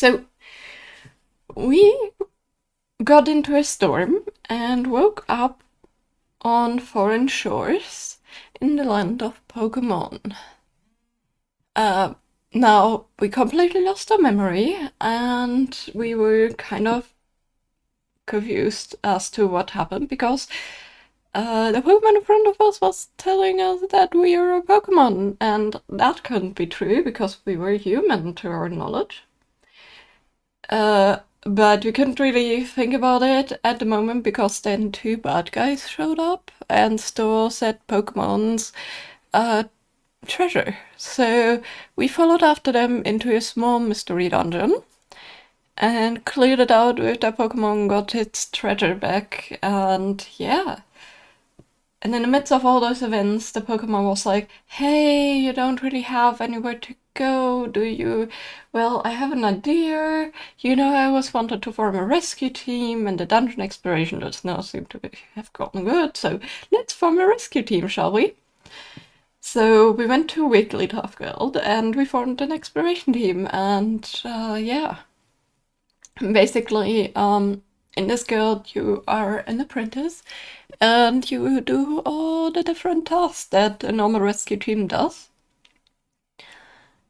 So we got into a storm and woke up on foreign shores in the land of Pokémon. Uh, Now we completely lost our memory and we were kind of confused as to what happened because the Pokemon in front of us was telling us that we are a Pokemon, and that couldn't be true because we were human to our knowledge. But we couldn't really think about it at the moment because then two bad guys showed up and stole said Pokemon's treasure. So we followed after them into a small mystery dungeon and cleared it out with the Pokemon got its treasure back, and yeah. And in the midst of all those events, the Pokemon was like, hey, you don't really have anywhere to go, do you? Well, I have an idea. You know, I always wanted to form a rescue team, and the dungeon exploration does not seem to have gotten good, so let's form a rescue team, shall we? So we went to Wigglytuff Guild, and we formed an exploration team, and yeah. Basically, in this guild, you are an apprentice, and you do all the different tasks that a normal rescue team does.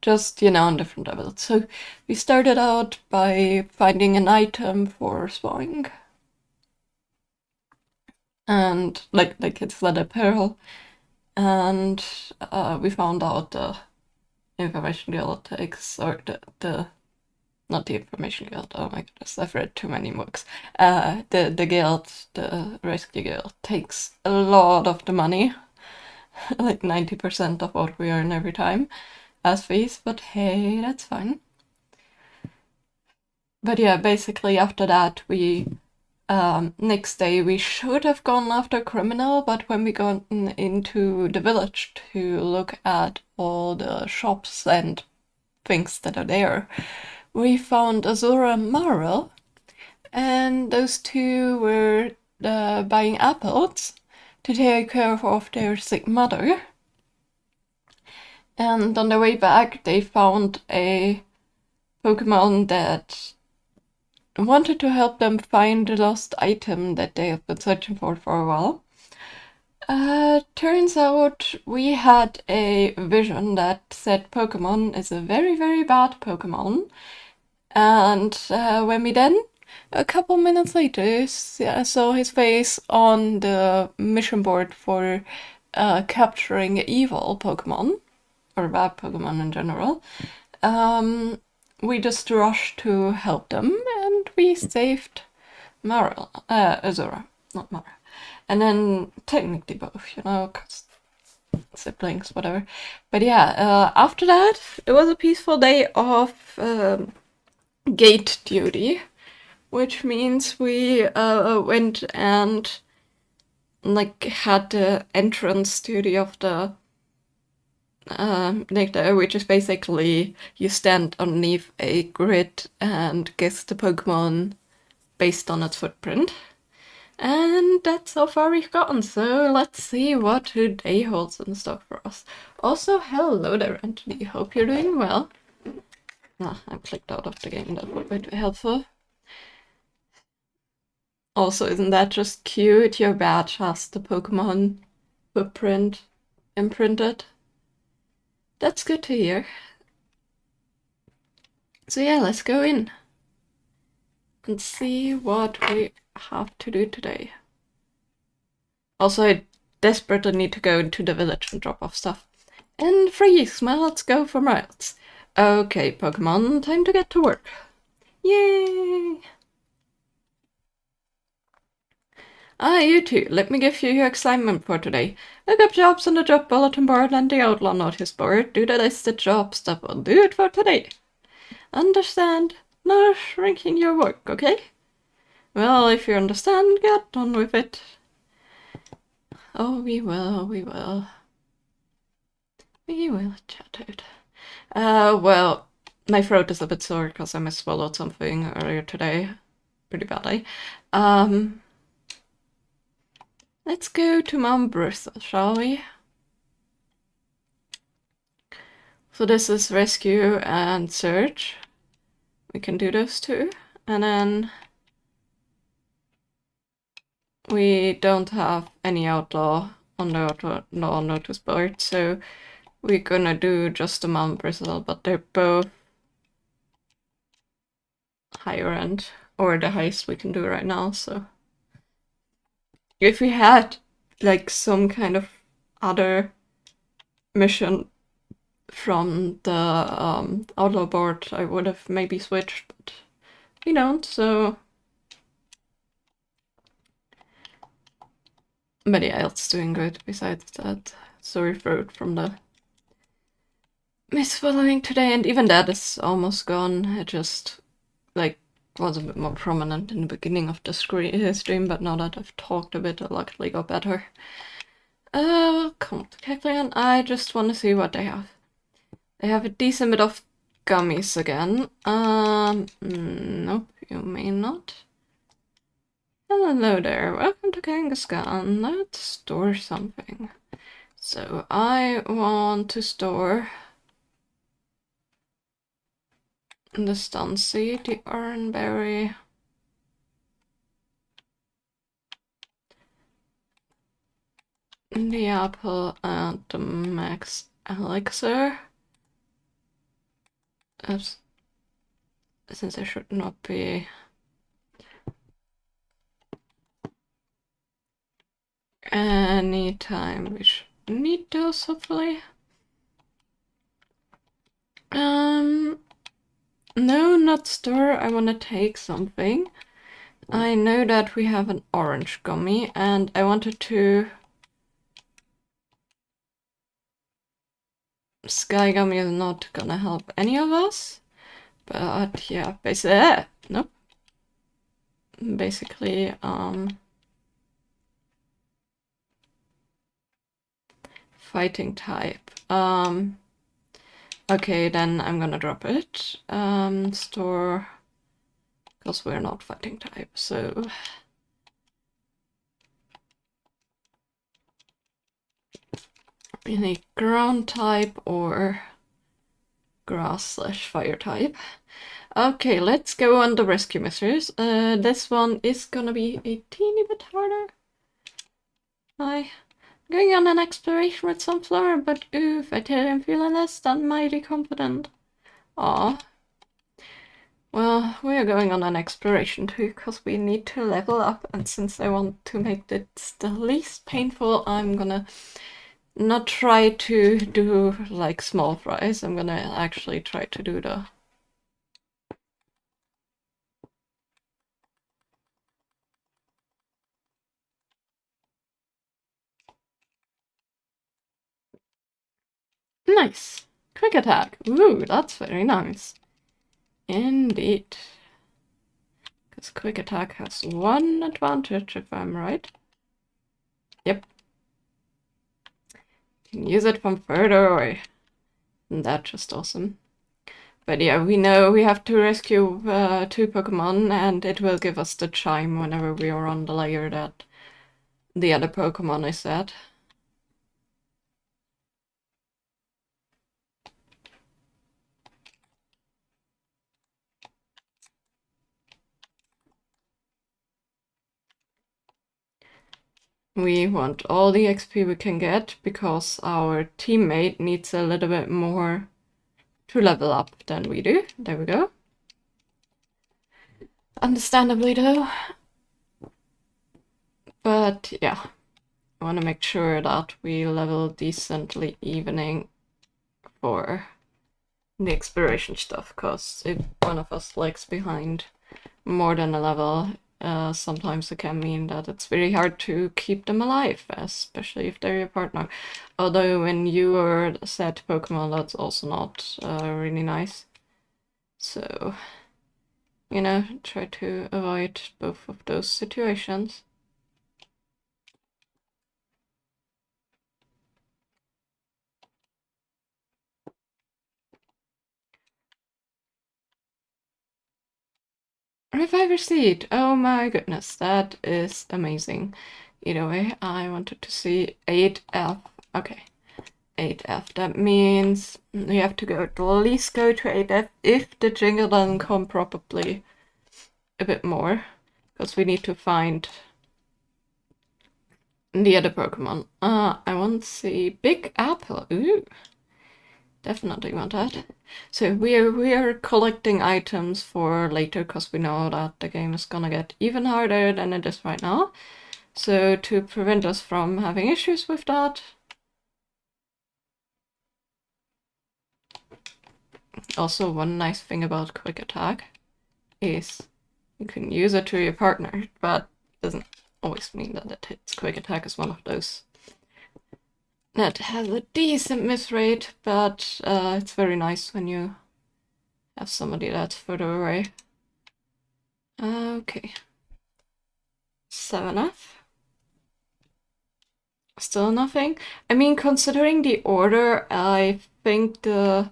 Just, on different levels. So we started out by finding an item for spawning. And like it's leather pearl. And we found out the information guild takes, or the not the information guild, oh my goodness, I've read too many books. The guild, the rescue guild, takes a lot of the money, like 90% of what we earn every time as fees, but hey, that's fine. But yeah, basically after that, we next day we should have gone after a criminal, but when we got into the village to look at all the shops and things that are there, we found Azura and Marl, and those two were buying apples to take care of their sick mother. And on the way back, they found a Pokemon that wanted to help them find the lost item that they have been searching for a while. Turns out we had a vision that said Pokemon is a very, very bad Pokemon. And when we then, a couple minutes later, saw his face on the mission board for capturing evil Pokemon, or bad Pokemon in general, we just rushed to help them, and we saved Azura, not Mara. And then technically both, because siblings, whatever. But yeah, after that, it was a peaceful day of gate duty, which means we went and had the entrance duty of the which is basically you stand underneath a grid and guess the Pokemon based on its footprint. And that's how far we've gotten, so let's see what today holds in stock for us. Also, hello there, Anthony. Hope you're doing well. I clicked out of the game, that would be helpful. Also, isn't that just cute? Your badge has the Pokemon footprint imprinted. That's good to hear. So yeah, let's go in and see what we have to do today. Also, I desperately need to go into the village and drop off stuff. And freeze, let's go for miles. Okay, Pokemon, time to get to work. Yay! You too. Let me give you your assignment for today. Look up jobs on the job bulletin board and the outlaw notice board. Do the listed jobs that will do it for today. Understand? No shrinking your work, okay? Well, if you understand, get on with it. Oh, we will. We will, chat out. Well, my throat is a bit sore because I misswallowed something earlier today. Pretty badly. Let's go to Mount Bristol, shall we? So this is rescue and search. we can do those two. And then we don't have any outlaw on the outlaw notice board, so we're gonna do just the Mount Bristle, but they're both higher end, or the highest we can do right now, so. If we had, like, some kind of other mission from the outlaw board, I would have maybe switched, but we don't, so. But yeah, it's doing good besides that sore throat from the misfollowing today, and even that is almost gone. It just, like, was a bit more prominent in the beginning of the stream, but now that I've talked a bit, it luckily got better. Welcome to Keklian. I just want to see what they have. They have a decent bit of gummies again. Nope, you may not. Hello there, welcome to Kangaskhan. Let's store something. So I want to store the stun seed, the oranberry, the apple, and the max elixir. Since I should not be anytime we should need those, hopefully. No, not store. I want to take something. I know that we have an orange gummy, and I wanted to. Sky gummy is not gonna help any of us, but yeah, basically, nope. Basically, fighting type. Okay, then I'm gonna drop it. Store, because we're not fighting type, so. Any ground type or grass/fire type. Okay, let's go on the rescue missions. This one is gonna be a teeny bit harder. I'm going on an exploration with Sunflower, but oof, I tell you, I'm feeling less than mighty confident. Aw. Well, we're going on an exploration too, because we need to level up, and since I want to make this the least painful, I'm gonna not try to do like small fries. I'm gonna actually try to do the nice quick attack. Ooh, that's very nice indeed, because quick attack has one advantage, if I'm right. Yep, you can use it from further away, and that's just awesome. But yeah, we know we have to rescue 2 Pokemon, and it will give us the chime whenever we are on the layer that the other Pokemon is at. We want all the XP we can get, because our teammate needs a little bit more to level up than we do. There we go. Understandably though. But yeah, I want to make sure that we level decently evening for the exploration stuff, because if one of us lags behind more than a level, sometimes it can mean that it's very hard to keep them alive, especially if they're your partner. Although when you are a set Pokemon, that's also not really nice. So, you know, try to avoid both of those situations. Reviver Seed! Oh my goodness, that is amazing. Either way, I wanted to see 8F. Okay. 8F. That means we have to go at least go to 8F if the jingle doesn't come probably a bit more. Because we need to find the other Pokemon. I want to see Big Apple. Ooh. Definitely want that. So we are collecting items for later because we know that the game is gonna get even harder than it is right now. So to prevent us from having issues with that. Also, one nice thing about Quick Attack is you can use it to your partner, but it doesn't always mean that it hits. Quick Attack is one of those that has a decent miss rate, but it's very nice when you have somebody that's further away. Okay. 7F. Still nothing? I mean, considering the order, I think the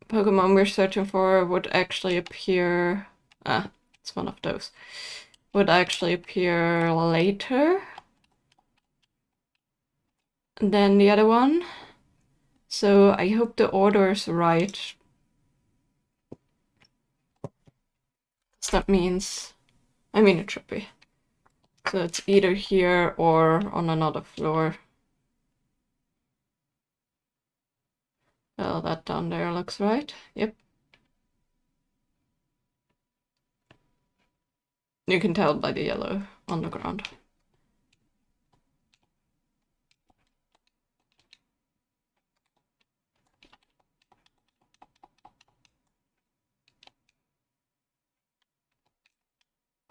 Pokemon we're searching for would actually appear... it's one of those. Would actually appear later than the other one. So I hope the order is right. So that means... I mean, it should be. So it's either here or on another floor. Well, that down there looks right. Yep. You can tell by the yellow on the ground.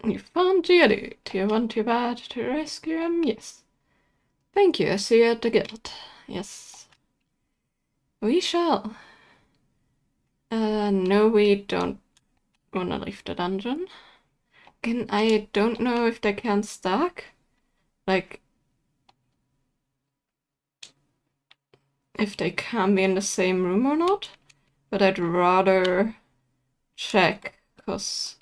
You found Geodude. Do you want your bad to rescue him? Yes. Thank you. I see you at the guild. Yes. We shall. No, we don't want to leave the dungeon. Again, I don't know if they can stack. Like, if they can be in the same room or not. But I'd rather check, because...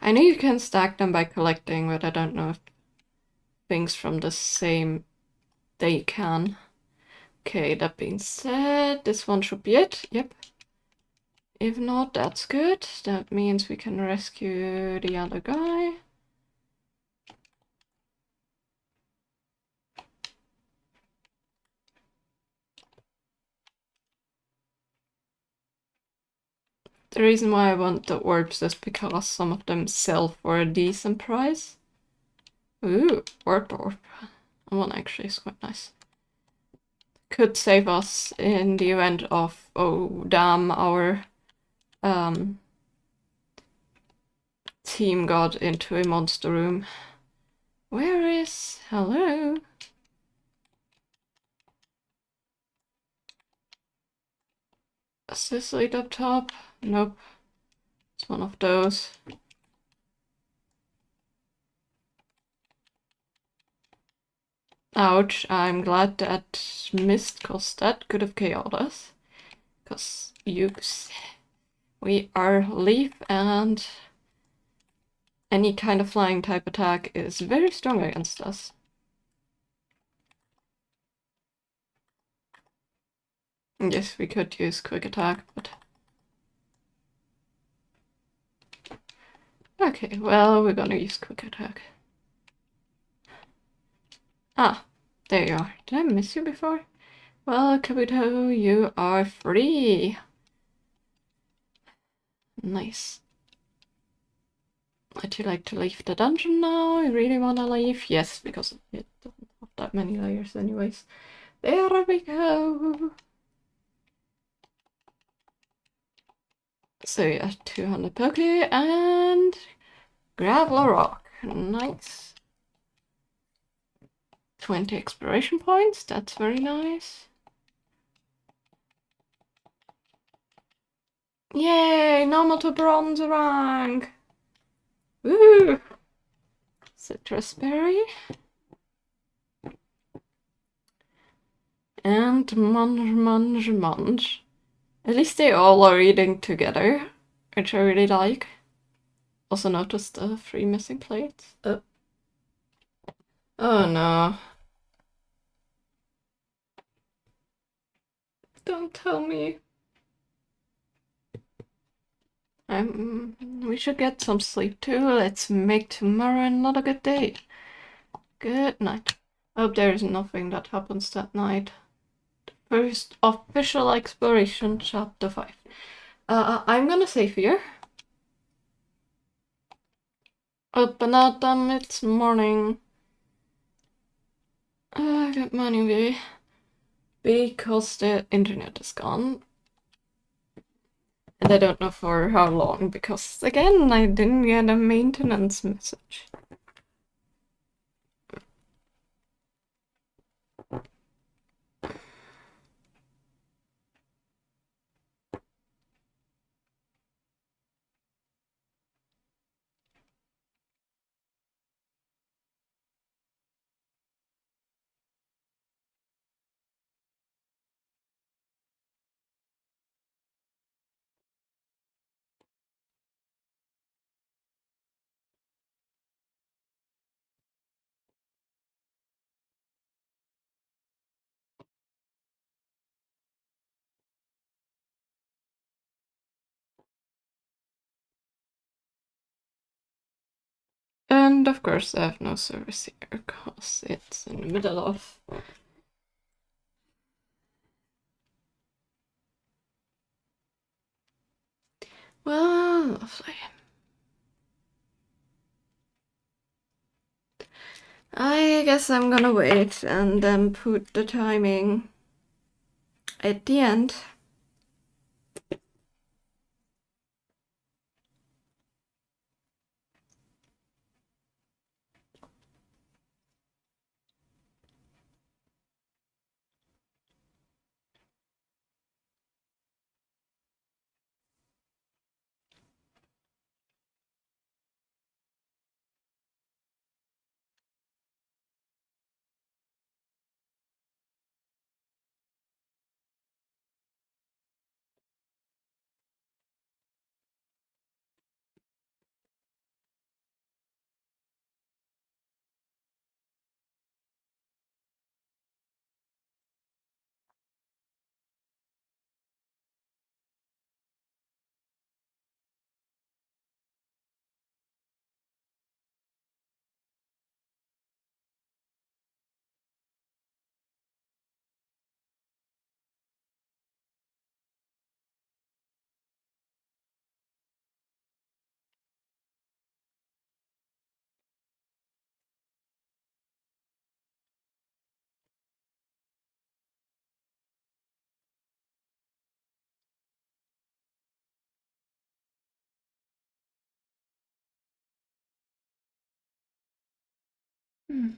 I know you can stack them by collecting, but I don't know if things from the same they can. Okay, that being said, this one should be it. Yep. If not, that's good. That means we can rescue the other guy. The reason why I want the orbs is because some of them sell for a decent price. Ooh, orb. One actually is quite nice. Could save us in the event of, oh damn, our team got into a monster room. Where is... Hello? Is this lead up top? Nope. It's one of those. Ouch, I'm glad that missed, cause that could have KO'd us. Cause we are Leaf and any kind of flying type attack is very strong against us. Yes, we could use quick attack, but... Okay, well, we're gonna use quick attack. Ah, there you are. Did I miss you before? Well, Kabuto, you are free. Nice. Would you like to leave the dungeon now? You really wanna leave? Yes, because it doesn't have that many layers anyways. There we go! So yeah, 200 Poke and Gravel Rock. Nice. 20 exploration points, that's very nice. Yay, normal to bronze rank! Woo! Citrus berry. And munch. At least they all are eating together, which I really like. Also noticed the 3 missing plates. Oh. Oh no. Don't tell me. We should get some sleep too. Let's make tomorrow another good day. Good night. Hope there is nothing that happens that night. First official exploration, chapter 5. I'm gonna save here. Open at them, it's morning. Good morning, baby. Because the internet is gone. And I don't know for how long, because again, I didn't get a maintenance message. And of course, I have no service here because it's in the middle of. Well, lovely. I guess I'm gonna wait and then put the timing at the end. Hmm.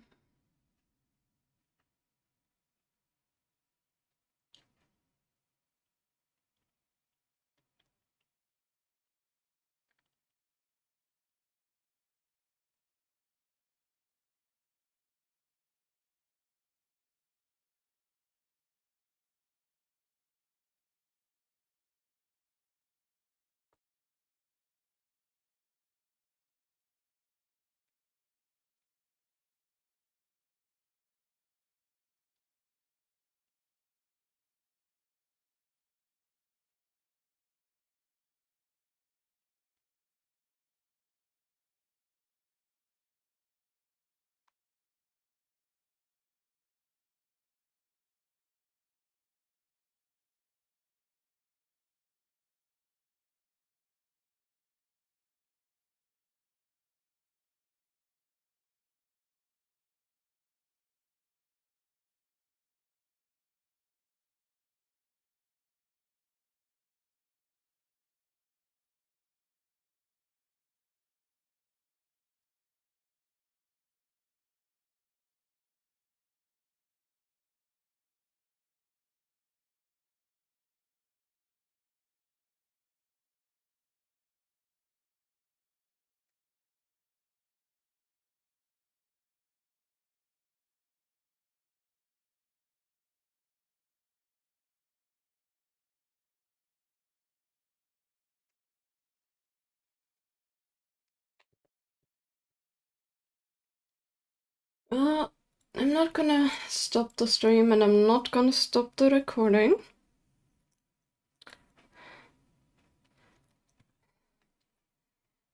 I'm not gonna stop the stream and I'm not gonna stop the recording.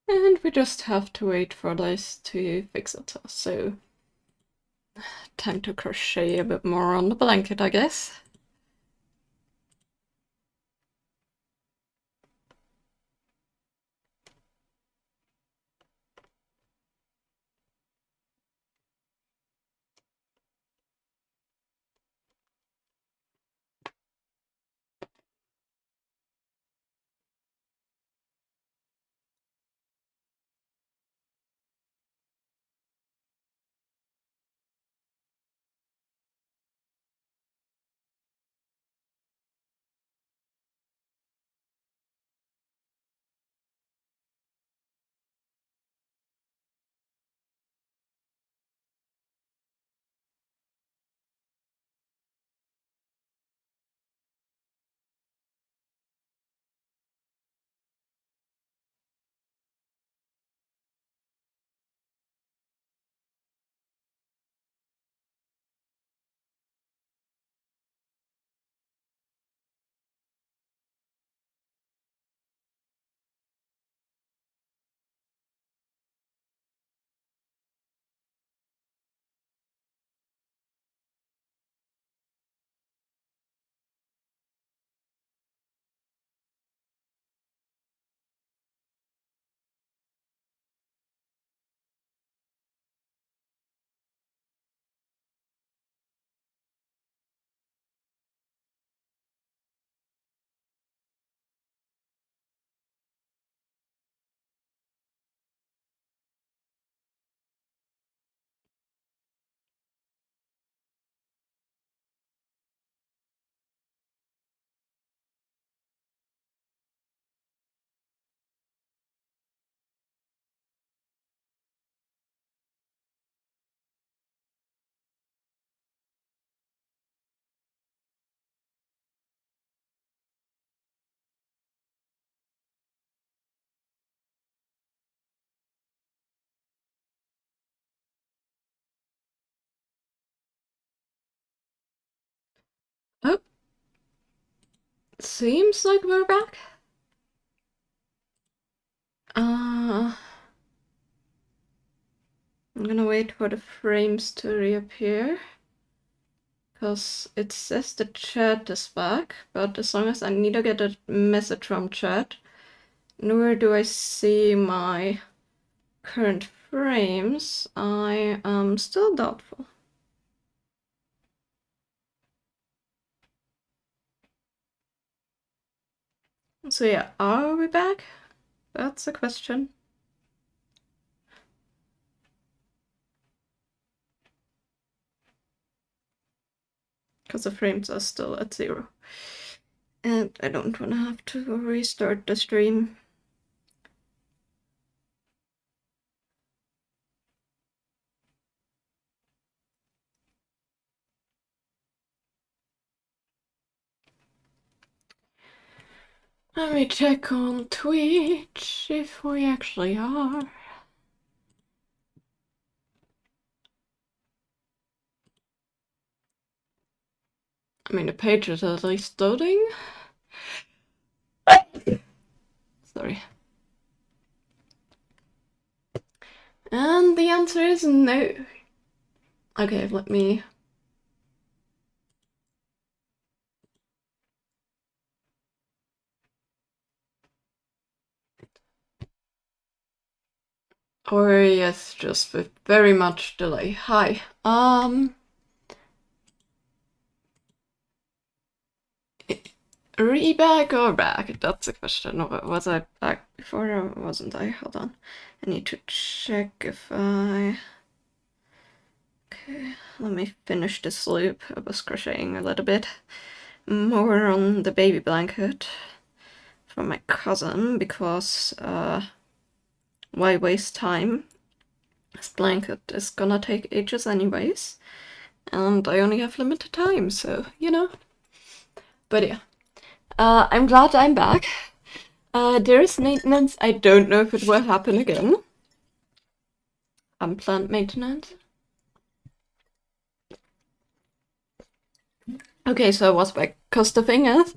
And we just have to wait for this to fix it. So, time to crochet a bit more on the blanket, I guess. Oh, seems like we're back. I'm gonna wait for the frames to reappear. Because it says the chat is back, but as long as I neither get a message from chat, nor do I see my current frames, I am still doubtful. So yeah, are we back? That's a question. Because the frames are still at 0. And I don't want to have to restart the stream. Let me check on Twitch if we actually are. I mean, the page is at least loading. Sorry. And the answer is no. Okay, let me... Or yes, just with very much delay. Hi. Re-back or back? That's a question. Was I back before or wasn't I? Hold on. I need to check if I... Okay, let me finish this loop. I was crocheting a little bit more on the baby blanket from my cousin because why waste time? This blanket is gonna take ages anyways, and I only have limited time, so you know. But yeah, I'm glad I'm back. There is maintenance. I don't know if it will happen again. Unplanned maintenance. Okay, so I was back. Because the thing is,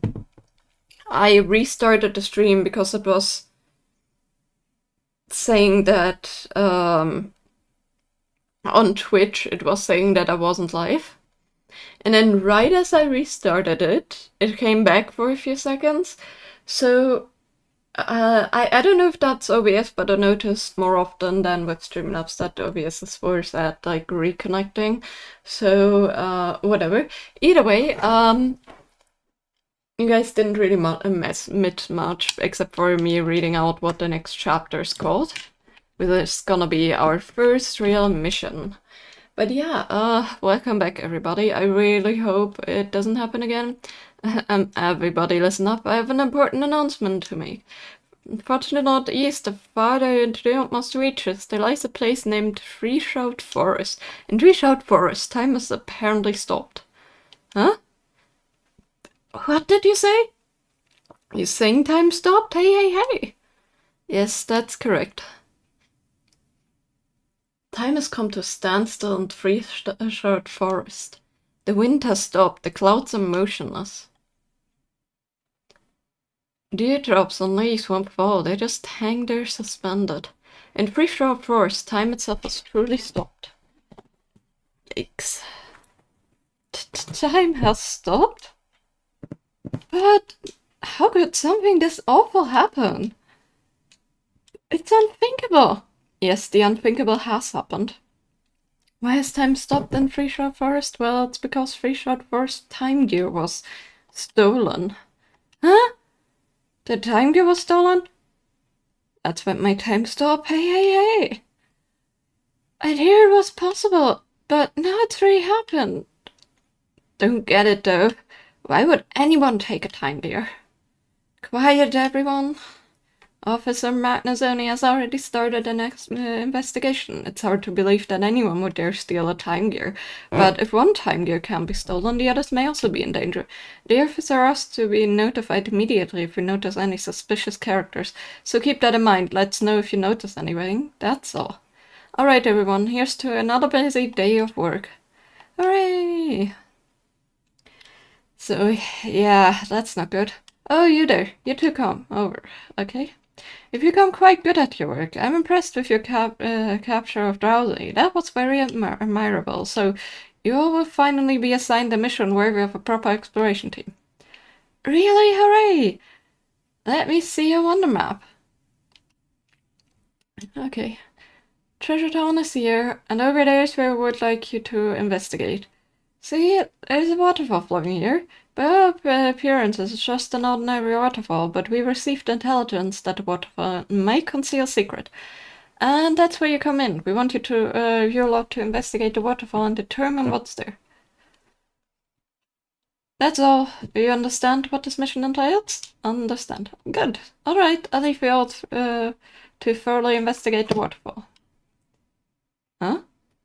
I restarted the stream because it was saying that on Twitch it was saying that I wasn't live. And then right as I restarted it, it came back for a few seconds. So I don't know if that's OBS, but I noticed more often than with Streamlabs that OBS is worse at like reconnecting. So whatever. Either way, you guys didn't really miss much except for me reading out what the next chapter is called, which is gonna be our first real mission. But yeah, welcome back everybody. I really hope it doesn't happen again. Everybody listen up, I have an important announcement to make. Far to the northeast, farther into the utmost reaches, there lies a place named Treeshout Forest. In Treeshout Forest, time has apparently stopped. Huh? What did you say? You saying time stopped? Hey. Yes, that's correct. Time has come to a standstill in Treeshout Forest. The wind has stopped, the clouds are motionless. Dewdrops on leaves won't fall, they just hang there suspended. In Treeshout Forest, time itself has truly stopped. Yikes. Time has stopped? But how could something this awful happen? It's unthinkable. Yes, the unthinkable has happened. Why has time stopped in Treeshout Forest? Well, it's because Treeshout Forest time gear was stolen. Huh? The time gear was stolen? That's when my time stopped. Hey. I'd hear it was possible, but now it's really happened. Don't get it though. Why would anyone take a time gear? Quiet, everyone. Officer Magnusoni has already started an investigation. It's hard to believe that anyone would dare steal a time gear. But if one time gear can be stolen, the others may also be in danger. The officer asked to be notified immediately if we notice any suspicious characters. So keep that in mind. Let's know if you notice anything. That's all. Alright, everyone. Here's to another busy day of work. Hooray! So, yeah, that's not good. Oh, you there. You two come over, okay? You've become quite good at your work. I'm impressed with your capture of Drowsy. That was very admirable. So, you all will finally be assigned a mission worthy of a proper exploration team. Really? Hooray! Let me see your wonder map. Okay. Treasure Town is here, and over there is where we would like you to investigate. See, there's a waterfall flowing here. By all appearances, it's just an ordinary waterfall, but we received intelligence that the waterfall might conceal a secret. And that's where you come in. We want you to, you're allowed to investigate the waterfall and determine what's there. That's all. Do you understand what this mission entails? Understand. Good. Alright, I'll leave you all to thoroughly investigate the waterfall. Huh?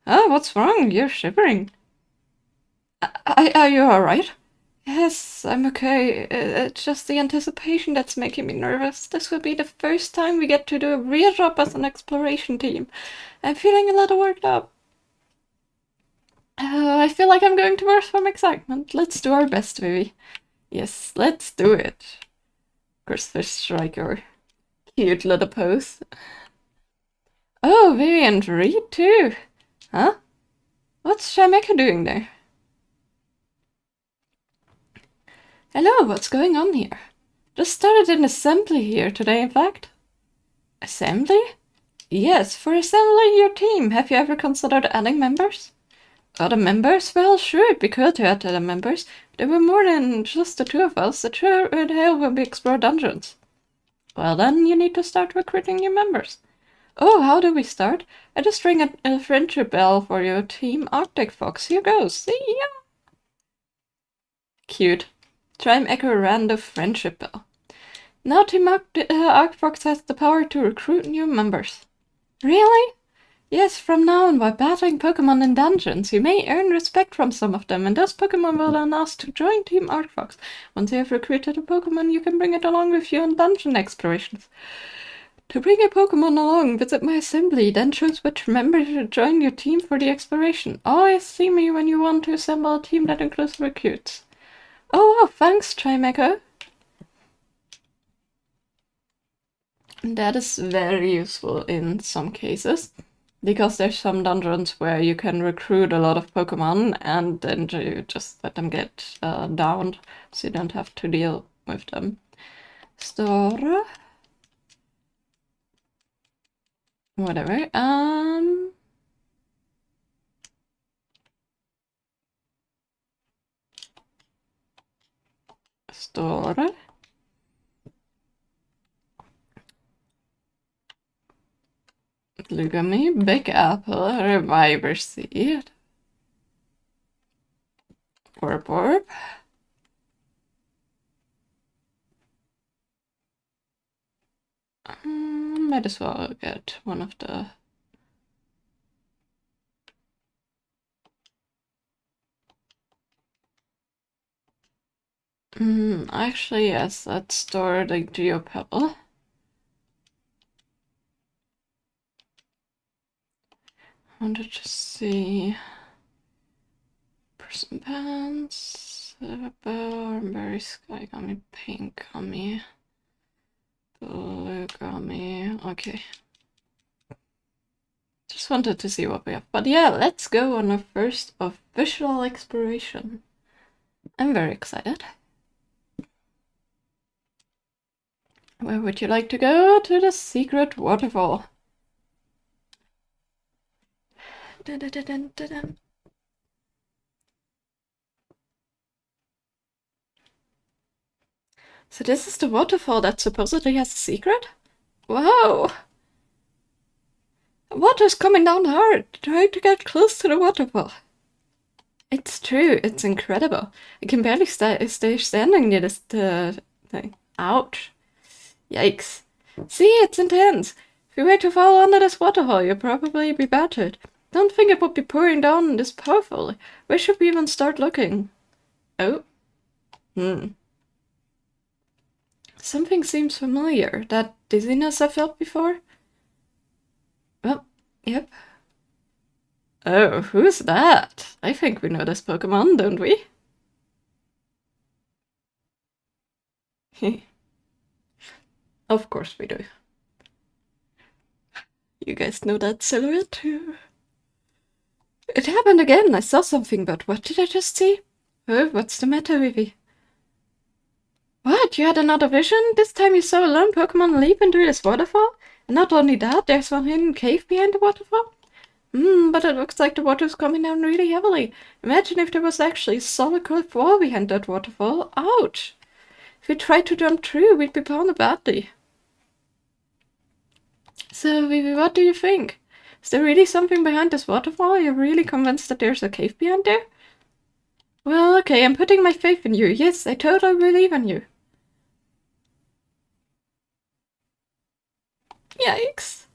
Oh, what's wrong? You're shivering. Are you alright? Yes, I'm okay. It's just the anticipation that's making me nervous. This will be the first time we get to do a real job as an exploration team. I'm feeling a little worked up. I feel like I'm going to burst from excitement. Let's do our best, Vivi. Yes, let's do it. Christopher Striker. Cute little pose. Oh, Vivi and Reed too. Huh? What's Shameka doing there? Hello, what's going on here? Just started an assembly here today, in fact. Assembly? Yes, for assembling your team. Have you ever considered adding members? Other members? Well, sure, it'd be cool to add other members. There were more than just the two of us. The trail will be explore dungeons. Well, then you need to start recruiting new members. Oh, how do we start? I just rang a friendship bell for your team, Arctic Fox. Here goes. See ya! Cute. Try echo random friendship bell. Now Team Arcfox has the power to recruit new members. Really? Yes, from now on, while battling Pokémon in dungeons, you may earn respect from some of them, and those Pokémon will then ask to join Team Arcfox. Once you have recruited a Pokémon, you can bring it along with you on dungeon explorations. To bring a Pokémon along, visit my assembly, then choose which member to join your team for the exploration. Always see me when you want to assemble a team that includes recruits. Oh, thanks, Trimeco. That is very useful in some cases, because there's some dungeons where you can recruit a lot of Pokemon and then you just let them get downed, so you don't have to deal with them. Store. Whatever. Store. Lugami, Big Apple, Reviver Seed. Orb. Might as well get one of the... Actually, yes, let's store the Geopebble. I want to just see... Person Pants, Berry Sky Gummy, Pink Gummy, Blue Gummy, okay. Just wanted to see what we have. But yeah, let's go on our first official exploration. I'm very excited. Where would you like to go? To the secret waterfall. Dun, dun, dun, dun, dun, dun. So this is the waterfall that supposedly has a secret? Whoa! Water's coming down hard. Try to get close to the waterfall. It's true. It's incredible. I can barely stay standing near this thing. Ouch. Yikes. See, it's intense. If you were to fall under this waterfall, you'd probably be battered. Don't think it would be pouring down this powerfully. Where should we even start looking? Oh. Something seems familiar. That dizziness I felt before? Well, yep. Oh, who's that? I think we know this Pokemon, don't we? Of course we do. You guys know that silhouette too. It happened again. I saw something, but what did I just see? Oh, what's the matter, Vivi? What? You had another vision? This time you saw a lone Pokemon leap into this waterfall? And not only that, there's one hidden cave behind the waterfall? But it looks like the water's coming down really heavily. Imagine if there was actually a solid cliff wall behind that waterfall. Ouch! If we tried to jump through, we'd be pounded badly. So, Vivi, what do you think? Is there really something behind this waterfall? Are you really convinced that there's a cave behind there? Well, okay, I'm putting my faith in you. Yes, I totally believe in you. Yikes.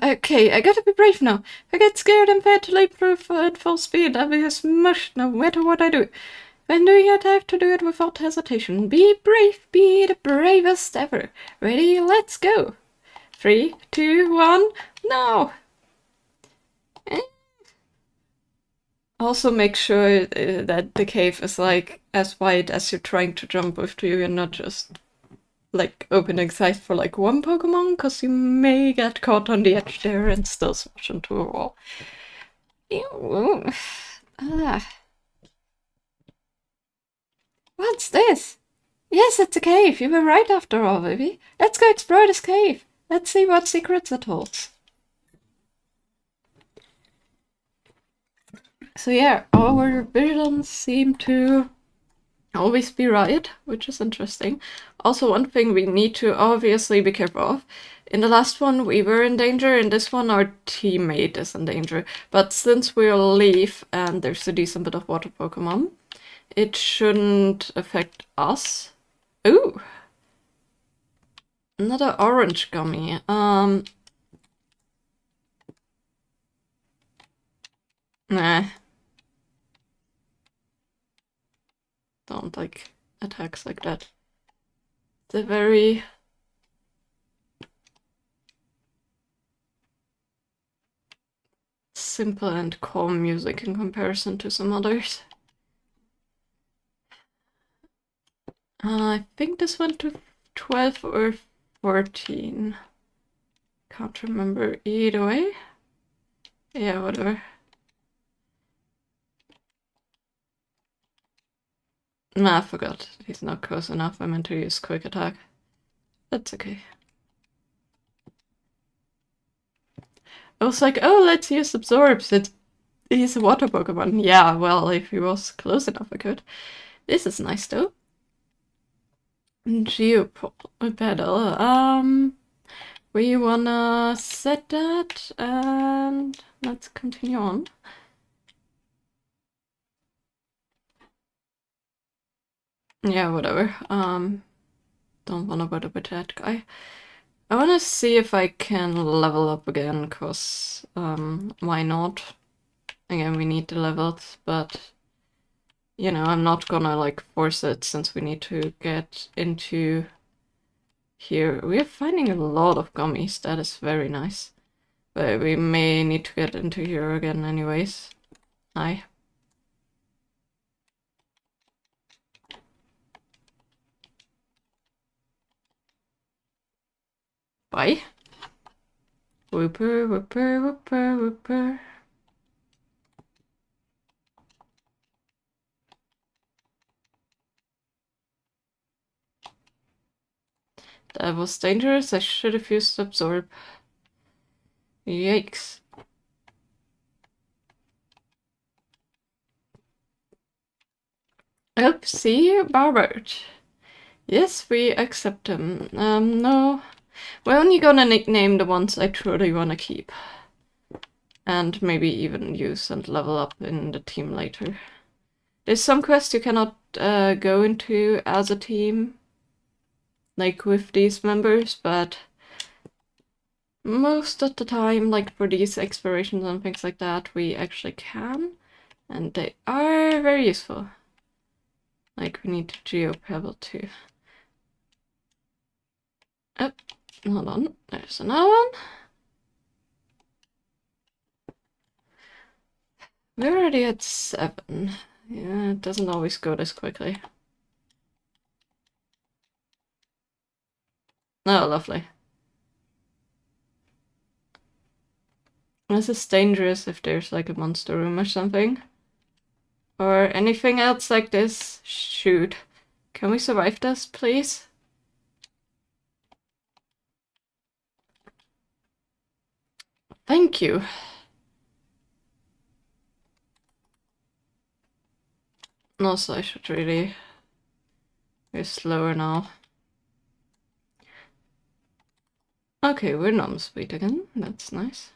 Okay, I gotta be brave now. If I get scared and fail to leap through at full speed, I'll be smushed no matter what I do. When doing it, I have to do it without hesitation. Be brave, be the bravest ever. Ready? Let's go. 3, 2, 1, now! Also make sure that the cave is like as wide as you're trying to jump with to you and not just like opening sight for like one Pokemon, because you may get caught on the edge there and still smash into a wall. Ew. What's this? Yes, it's a cave. You were right after all, Vivi. Let's go explore this cave. Let's see what secrets it holds. So yeah, our visions seem to always be right, which is interesting. Also, one thing we need to obviously be careful of. In the last one, we were in danger. In this one, our teammate is in danger. But since we'll leave and there's a decent bit of water Pokemon, it shouldn't affect us. Ooh! Another orange gummy. Nah. Don't like attacks like that. They're very... simple and calm music in comparison to some others. I think this went to 12 or 14. Can't remember either way. Yeah, whatever. Nah, I forgot. He's not close enough. I meant to use quick attack. That's okay. I was like, oh, let's use absorbs. He's a water Pokemon. Yeah, well, if he was close enough, I could. This is nice though. Geopedal. We wanna set that and let's continue on. Yeah, whatever. Don't wanna bother with that guy. I wanna see if I can level up again, cause why not? Again, we need the levels, but you know, I'm not gonna like force it since we need to get into here. We're finding a lot of gummies, that is very nice. But we may need to get into here again anyways. Hi. Bye. Whooper, whooper, whooper, whooper. That was dangerous. I should have used absorb. Yikes. Oopsie, Barbert. Yes, we accept him. No. We're only gonna nickname the ones I truly wanna keep. And maybe even use and level up in the team later. There's some quests you cannot go into as a team, like with these members, but most of the time, like for these explorations and things like that, we actually can, and they are very useful. Like we need to Geopebble too. Oh, hold on, there's another one. We're already at 7. Yeah, it doesn't always go this quickly. Oh, lovely. This is dangerous if there's like a monster room or something. Or anything else like this. Shoot. Can we survive this, please? Thank you. Also, I should really go slower now. Okay, we're normal speed again. That's nice.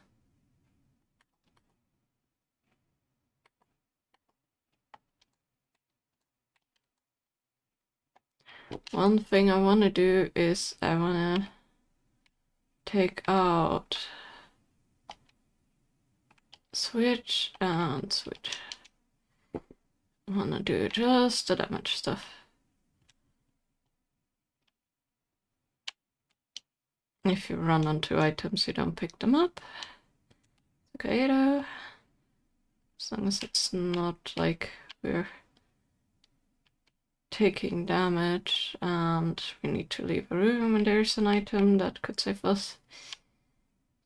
One thing I want to do is I want to take out switch and switch. I want to do just the damage stuff. If you run onto items, you don't pick them up. Okay, though. As long as it's not like we're taking damage and we need to leave a room and there's an item that could save us.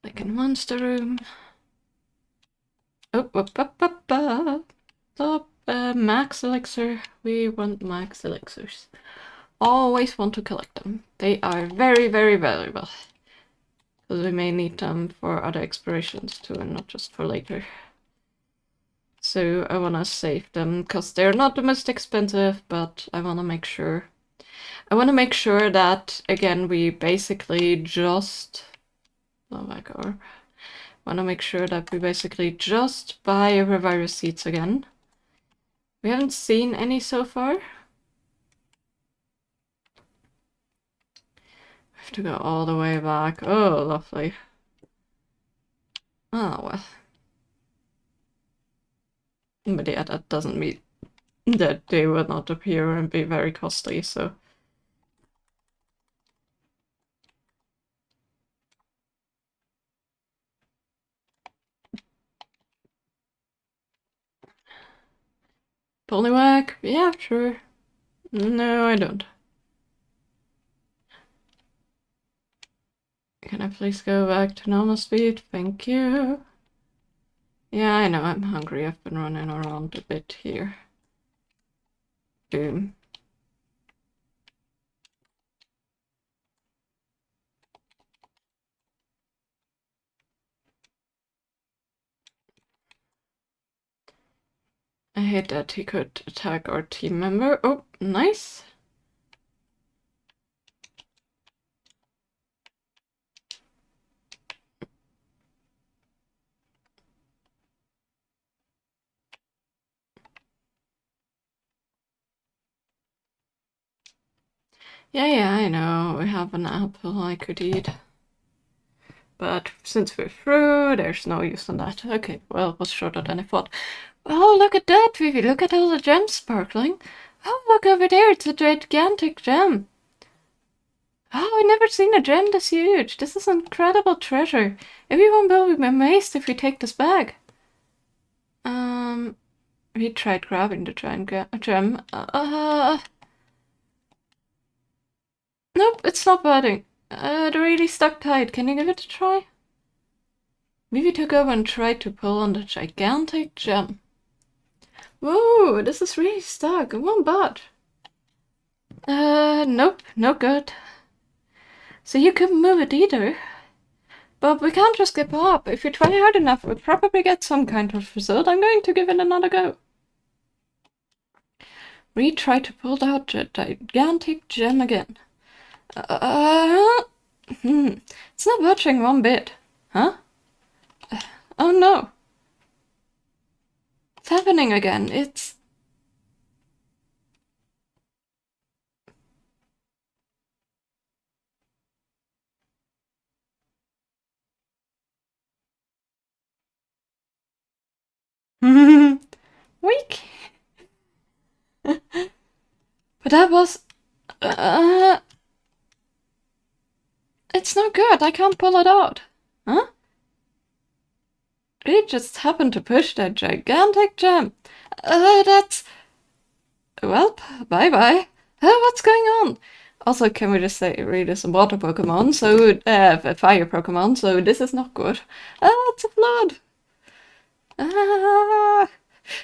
Like in monster room. Oh, stop. Max elixir. We want max elixirs. Always want to collect them. They are very, very valuable. Because we may need them for other explorations too and not just for later. So I want to save them because they're not the most expensive, but I want to make sure. I want to make sure that, again, we basically just... Oh my god. I want to make sure that we basically just buy Revirus Seeds again. We haven't seen any so far. We have to go all the way back. Oh, lovely. Oh, well. But yeah, that doesn't mean that they will not appear and be very costly, so... Poliwag? Yeah, sure. No, I don't. Can I please go back to normal speed? Thank you. Yeah, I know, I'm hungry. I've been running around a bit here. Boom. I hate that he could attack our team member. Oh, nice. Yeah, I know. We have an apple I could eat. But since we're through, there's no use in that. Okay, well, it was shorter than I thought. Oh, look at that, Vivi. Look at all the gems sparkling. Oh, look over there. It's a gigantic gem. Oh, I've never seen a gem this huge. This is an incredible treasure. Everyone will be amazed if we take this bag. We tried grabbing the giant gem. Nope, it's not budding. They're really stuck tight. Can you give it a try? Vivi took over and tried to pull on the gigantic gem. Whoa, this is really stuck. It won't budge. Nope, no good. So you couldn't move it either. But we can't just give up. If we try hard enough, we'll probably get some kind of result. I'm going to give it another go. We try to pull out the gigantic gem again. It's not budging one bit. Huh? Oh no. It's happening again. It's... Weak. But that was... it's not good. I can't pull it out. Huh? We just happened to push that gigantic gem. That's... Well, bye-bye. What's going on? Also, can we just say, Reed is a water Pokemon, so, a fire Pokemon, so this is not good. It's a flood.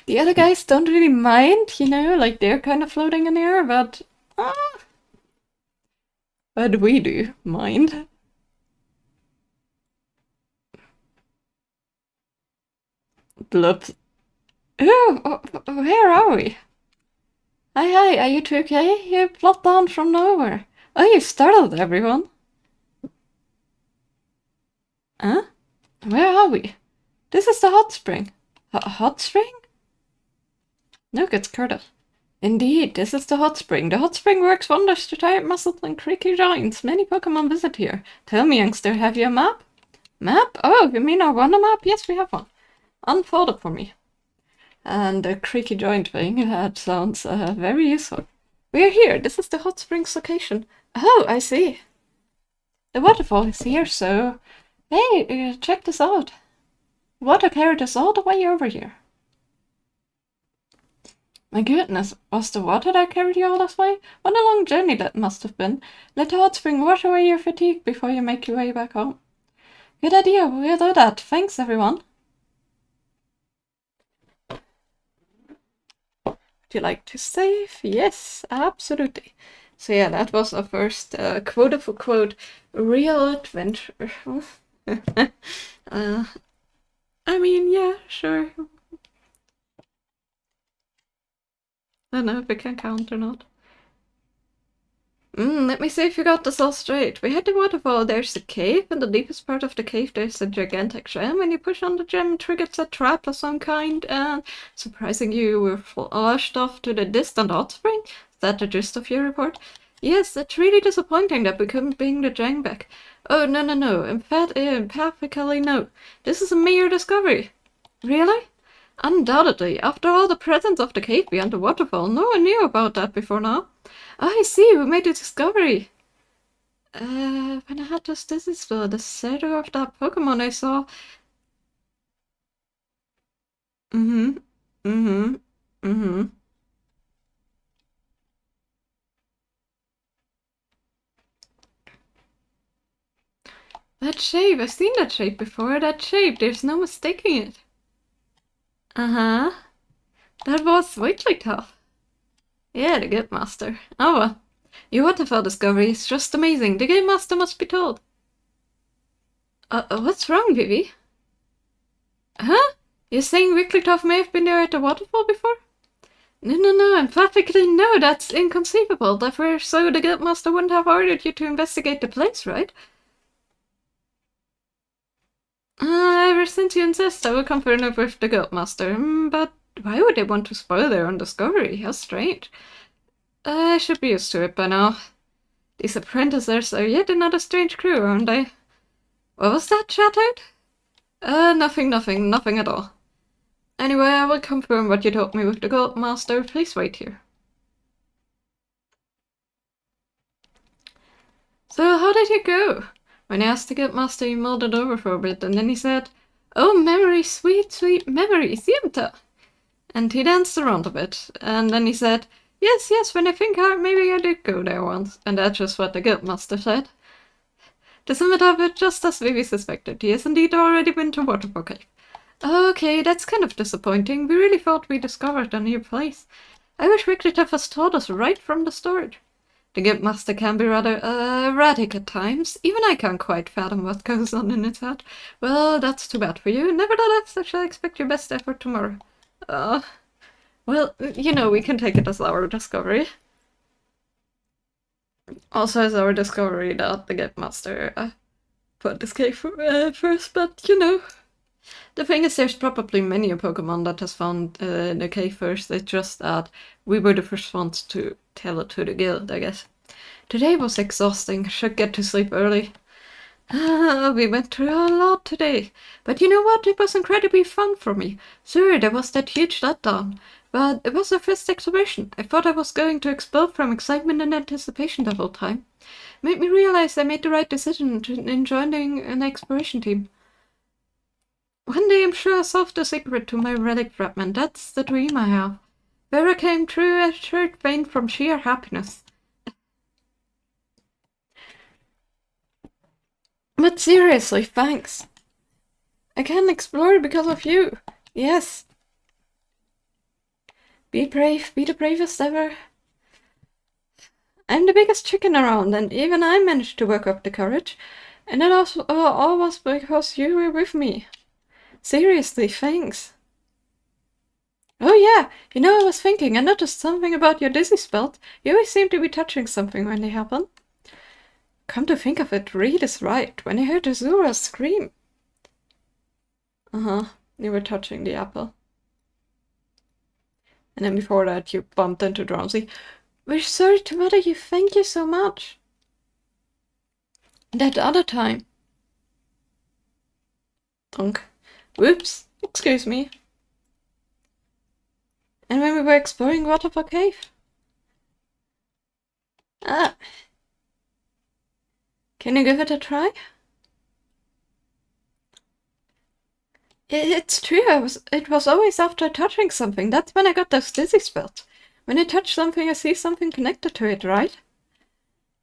The other guys don't really mind, you know, like they're kind of floating in air, but we do mind. Bloops. Oh, where are we? Hi, are you two okay? You plopped down from nowhere. Oh, you startled everyone. Huh? Where are we? This is the hot spring. Hot spring? Look, it's Curtis. Indeed, this is the hot spring. The hot spring works wonders to tired muscles and creaky joints. Many Pokemon visit here. Tell me, youngster, have you a map? Map? Oh, you mean our wonder map? Yes, we have one. Unfold it for me. And the creaky joint thing, that sounds very useful. We're here. This is the hot springs location. Oh, I see. The waterfall is here, so... Hey, check this out. Water carried us all the way over here. My goodness, was the water that carried you all this way? What a long journey that must have been. Let the hot spring wash away your fatigue before you make your way back home. Good idea, we'll do that. Thanks, everyone. Would you like to save? Yes, absolutely. So yeah, that was our first quote-unquote real adventure. I mean, yeah, sure. I don't know if we can count or not. Let me see if you got this all straight. We hit the waterfall, there's a cave. In the deepest part of the cave, there's a gigantic gem. When you push on the gem, it triggers a trap of some kind, and surprising you were flushed off to the distant hot spring? Is that the gist of your report? Yes, it's really disappointing that we couldn't bring the gem back. Oh, no. Emphatically no. This is a mere discovery. Really? Undoubtedly. After all, the presence of the cave beyond the waterfall, no one knew about that before now. I see, we made a discovery. When I had those dizzy spell, the shadow of that Pokemon I saw. Mm-hmm. Mm-hmm. Mm-hmm. That shape, I've seen that shape before. That shape, there's no mistaking it. Uh-huh. That was Wigglytuff. Yeah, the Guild Master. Oh well. Your waterfall discovery is just amazing. The Guild Master must be told. What's wrong, Vivi? Huh? You're saying Wigglytuff may have been there at the waterfall before? No, emphatically no, that's inconceivable. Therefore, so the Guild Master wouldn't have ordered you to investigate the place, right? Ever since you insist, I will confirm it with the Guild Master. But why would they want to spoil their own discovery? How strange. I should be used to it by now. These apprentices are yet another strange crew, aren't they? What was that, Shattered? Nothing at all. Anyway, I will confirm what you told me with the Guild Master. Please wait here. So, how did you go? When I asked the Guild Master, he mulled it over for a bit, and then he said, "Oh, memories, sweet memories, sienta." And he danced around a bit, and then he said, Yes, when I think hard, maybe I did go there once. And that's just what the Guild Master said. To sum it up, it's just as Vivi suspected. He has indeed already been to Waterfall Cave. Okay, that's kind of disappointing. We really thought we discovered a new place. I wish Wigglytuff has told us right from the start. The Guild Master can be rather erratic at times. Even I can't quite fathom what goes on in his head. Well, that's too bad for you. Nevertheless, I shall expect your best effort tomorrow. Well, you know, we can take it as our discovery. Also as our discovery that the Guild Master put this cave first, but you know. The thing is, there's probably many a Pokemon that has found the cave first. It's just that we were the first ones to tell it to the guild, I guess. Today was exhausting. Should get to sleep early. We went through a lot today. But you know what? It was incredibly fun for me. Sure, there was that huge letdown. But it was our first exploration. I thought I was going to explode from excitement and anticipation the whole time. Made me realize I made the right decision in joining an exploration team. One day I'm sure I'll solve the secret to my relic fragment. That's the dream I have. Vera came true as shirt faint from sheer happiness. But seriously, thanks. I can explore because of you. Yes. Be brave, be the bravest ever. I'm the biggest chicken around, and even I managed to work up the courage. And that also all was because you were with me. Seriously, thanks. Oh yeah, you know, I was thinking, I noticed something about your dizzy spells. You always seem to be touching something when they happen. Come to think of it, Reed is right. When I heard Azura scream. You were touching the apple. And then before that, you bumped into Drowsy. We're sorry to bother you, thank you so much. That other time. Dunk. Whoops, excuse me. And when we were exploring Waterfall Cave. Can you give it a try? It's true, it was always after touching something. That's when I got those dizzy spells. When I touch something, I see something connected to it, right?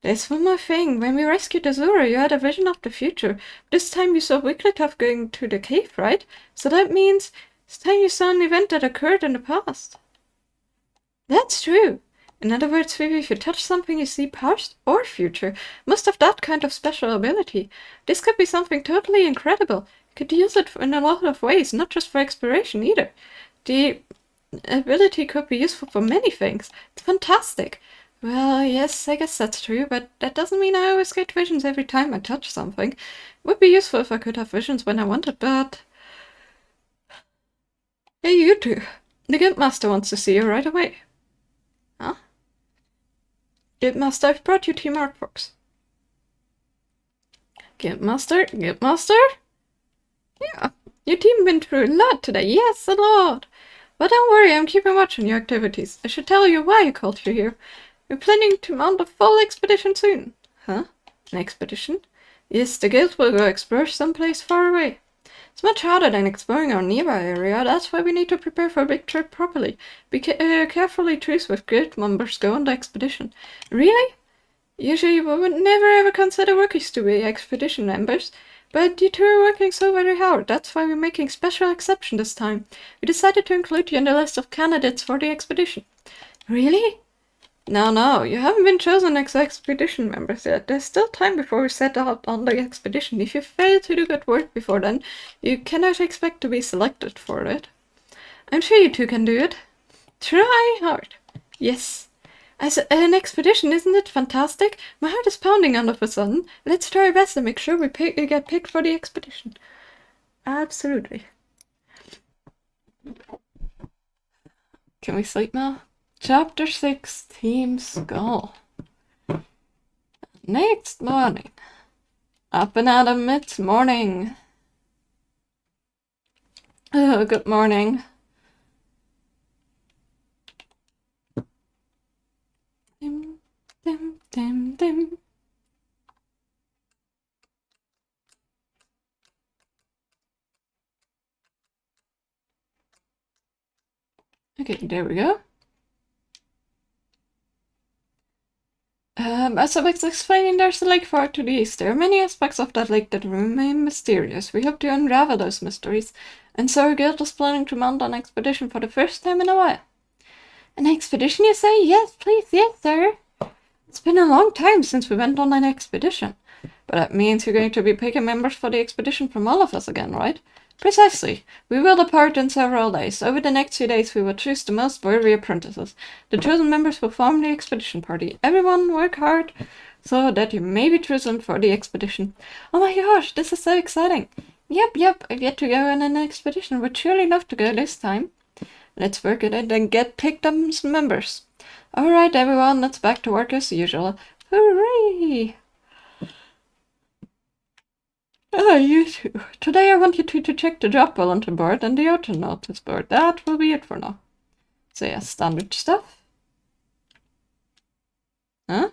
There's one more thing. When we rescued Azura, you had a vision of the future. This time you saw Wigglytuff going to the cave, right? So that means this time you saw an event that occurred in the past. That's true. In other words, Vivi, if you touch something you see past or future, must have that kind of special ability. This could be something totally incredible. You could use it in a lot of ways, not just for exploration either. The ability could be useful for many things. It's fantastic. Well, yes, I guess that's true, but that doesn't mean I always get visions every time I touch something. It would be useful if I could have visions when I wanted, but... Hey, you two. The Guild Master wants to see you right away. Huh? Guild Master, I've brought you Team Artbox. Guild Master? Yeah, your team went through a lot today. Yes, a lot. But don't worry, I'm keeping watch on your activities. I should tell you why I called you here. We're planning to mount a full expedition soon. Huh? An expedition? Yes, the guild will go explore someplace far away. It's much harder than exploring our nearby area. That's why we need to prepare for a big trip properly. Carefully choose which guild members go on the expedition. Really? Usually we would never ever consider rookies to be expedition members, but you two are working so very hard, that's why we're making special exception this time. We decided to include you in the list of candidates for the expedition. Really? No, you haven't been chosen as expedition members yet. There's still time before we set out on the expedition. If you fail to do good work before then, you cannot expect to be selected for it. I'm sure you two can do it. Try hard. Yes. As an expedition, isn't it fantastic? My heart is pounding all of a sudden. Let's try our best to make sure we get picked for the expedition. Absolutely. Can we sleep now? Chapter 6, Team Skull. Next morning. Up and at 'em, it's morning. Oh, good morning. Dim, dim, dim, dim. Okay, there we go. As I was explaining, there's a lake far to the east. There are many aspects of that lake that remain mysterious. We hope to unravel those mysteries, and so our guild is planning to mount an expedition for the first time in a while. An expedition, you say? Yes, please, yes, sir. It's been a long time since we went on an expedition. But that means you're going to be picking members for the expedition from all of us again, right? Precisely. We will depart in several days. Over the next few days we will choose the most worthy apprentices. The chosen members will form the expedition party. Everyone work hard so that you may be chosen for the expedition. Oh my gosh, this is so exciting. Yep, I get to go on an expedition. Would surely love to go this time. Let's work at it and get picked up some members. Alright everyone, let's back to work as usual. Hooray! Ah, you two. Today I want you two to check the job bulletin board and the auto notice board. That will be it for now. So yeah, standard stuff. Huh?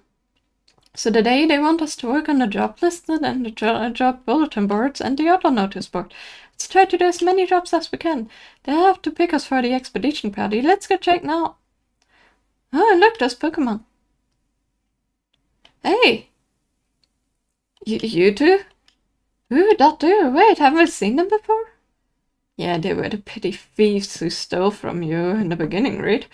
So today they want us to work on the job listed and the job bulletin boards and the auto notice board. Let's try to do as many jobs as we can. They have to pick us for the expedition party. Let's go check now. Oh, look, there's Pokémon. Hey! You two? Who would that do? Wait, haven't we seen them before? Yeah, they were the petty thieves who stole from you in the beginning, right?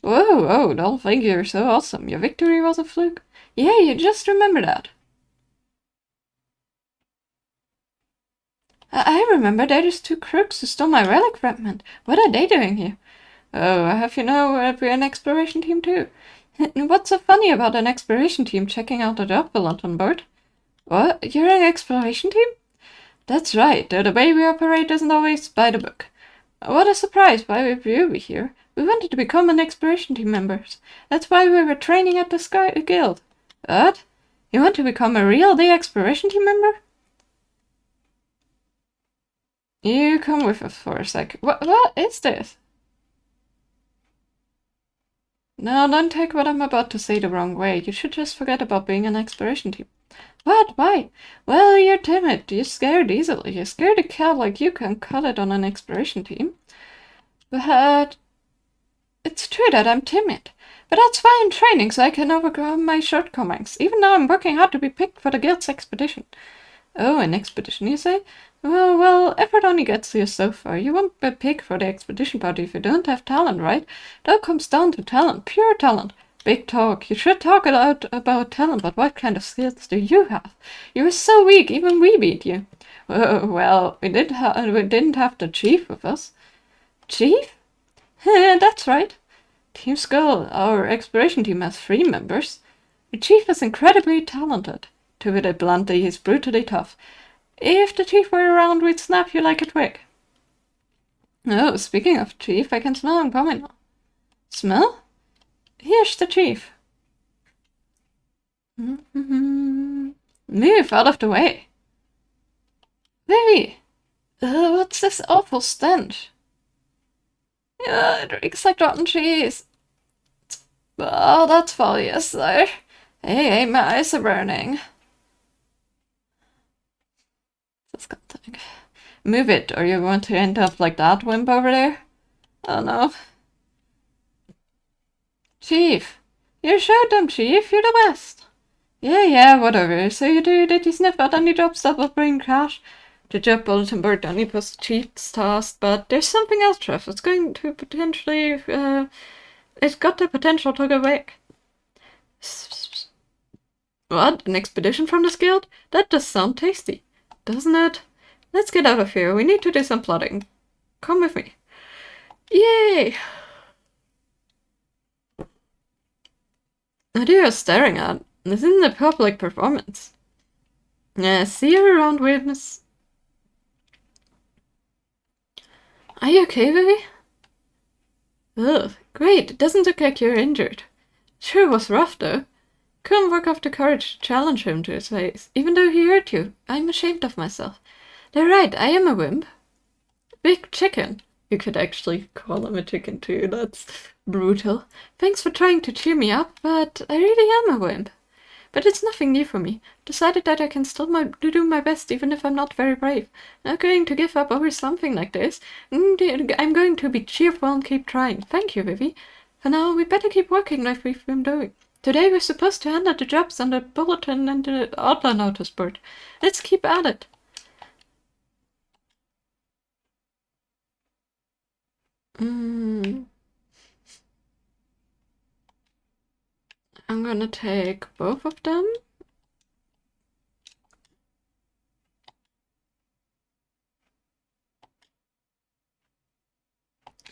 Whoa, don't think you're so awesome. Your victory was a fluke. Yeah, you just remember that. I remember there's two crooks who stole my relic fragment. What are they doing here? Oh, I have you know we're an exploration team too. What's so funny about an exploration team checking out the job bulletin board? What? You're an exploration team? That's right, though the way we operate isn't always by the book. What a surprise, why would you be here? We wanted to become an exploration team members. That's why we were training at the Sky Guild. What? You want to become a real day exploration team member? You come with us for a sec. What is this? No, don't take what I'm about to say the wrong way. You should just forget about being an exploration team. What? Why? Well, you're timid. You're scared easily. You're scared a cat like you can cut it on an exploration team. But it's true that I'm timid. But that's why I'm training, so I can overcome my shortcomings. Even now I'm working hard to be picked for the guild's expedition. Oh, an expedition, you say? Well, effort only gets you so far. You won't be picked for the expedition party if you don't have talent, right? That comes down to talent, pure talent. Big talk. You should talk a lot about talent, but what kind of skills do you have? You were so weak, even we beat you. Well, we didn't have the chief with us. Chief? That's right. Team Skull, our exploration team, has 3 members. The chief is incredibly talented. To put it bluntly, he's brutally tough. If the chief were around, we'd snap you like a twig. Oh, speaking of chief, I can smell him coming now. Smell? Here's the chief. Move out of the way. Baby! What's this awful stench? It reeks like rotten cheese. Oh, that's folly, yes, sir. Hey, my eyes are burning. Disgusting. Move it, or you're going to end up like that wimp over there. Oh no. Chief! You showed them, Chief. You're the best. Yeah, whatever. So did you sniff out any jobs that will bring cash? The job bulletin board only posts cheats task, but there's something else, Trev. It's going to potentially, it's got the potential to go big. What? An expedition from this guild? That does sound tasty, doesn't it? Let's get out of here. We need to do some plotting. Come with me. Yay! What are you staring at? This isn't a public performance. See you around, witness. Are you okay, Vivi? Ugh, great. It doesn't look like you're injured. Sure was rough, though. Couldn't work up the courage to challenge him to his face, even though he hurt you. I'm ashamed of myself. They're right, I am a wimp. Big chicken. You could actually call him a chicken too, that's brutal. Thanks for trying to cheer me up, but I really am a wimp. But it's nothing new for me. Decided that I can still do my best even if I'm not very brave. Not going to give up over something like this. I'm going to be cheerful and keep trying. Thank you, Vivi. For now, we better keep working like we've been doing. Today we're supposed to hand out the jobs on the bulletin and the order notice board. Let's keep at it. I'm gonna take both of them.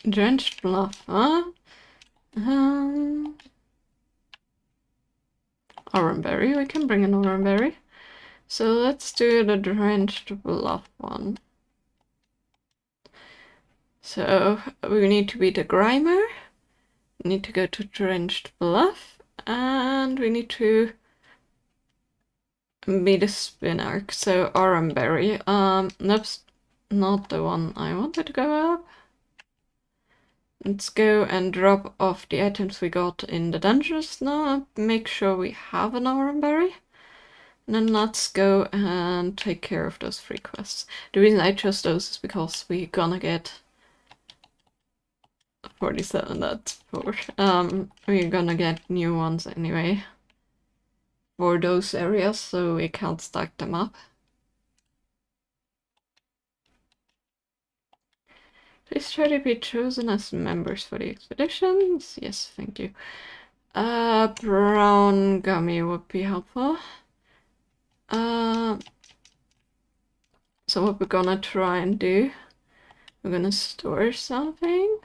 Drenched Bluff, huh? Oranberry, we can bring an Oranberry. So let's do the Drenched Bluff one. So we need to beat the Grimer, we need to go to Drenched Bluff, and we need to beat the Spinarch. So Oranberry. That's not the one I wanted to go up. Let's go and drop off the items we got in the dungeons now. Make sure we have an Oranberry. And then let's go and take care of those free quests. The reason I chose those is because we're gonna get 47, that's 4. We're gonna get new ones anyway for those areas, so we can't stack them up. Please try to be chosen as members for the expeditions. Yes, thank you. Brown gummy would be helpful. So what we're gonna try and do, we're gonna store something.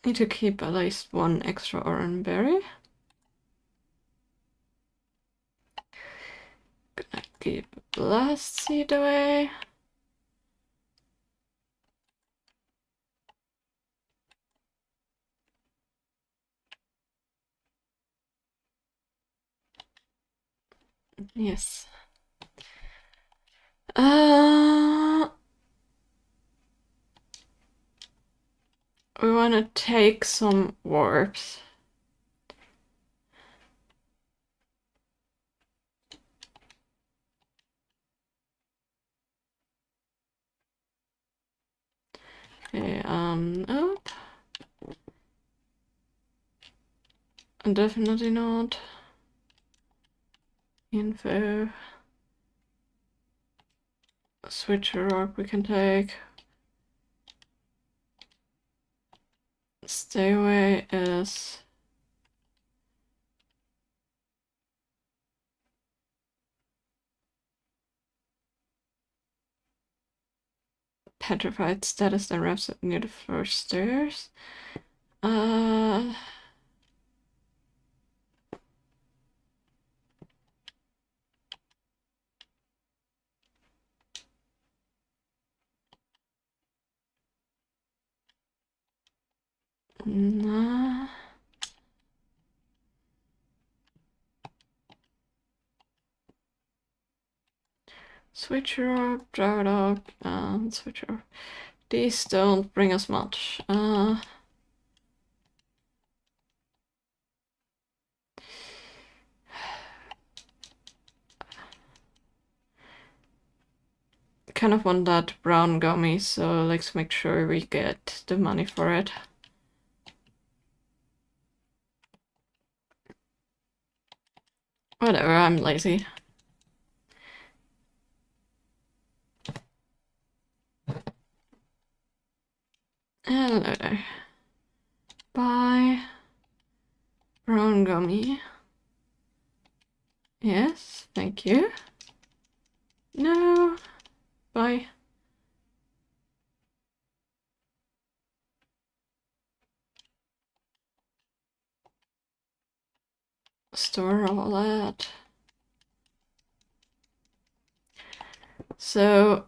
Need to keep at least one extra orange berry. Gonna keep blast seed away. Yes. We want to take some warps. Okay, nope. Definitely not. Info. Switcher orb we can take. Stay away is petrified status that wraps up near the first stairs. Nah. Switcher orb, driver dog, and switcher orb. These don't bring us much. kind of want that brown gummy, so let's make sure we get the money for it. Whatever, I'm lazy. Hello there. Buy brown gummy. Yes, thank you. No. Bye. Store all that. So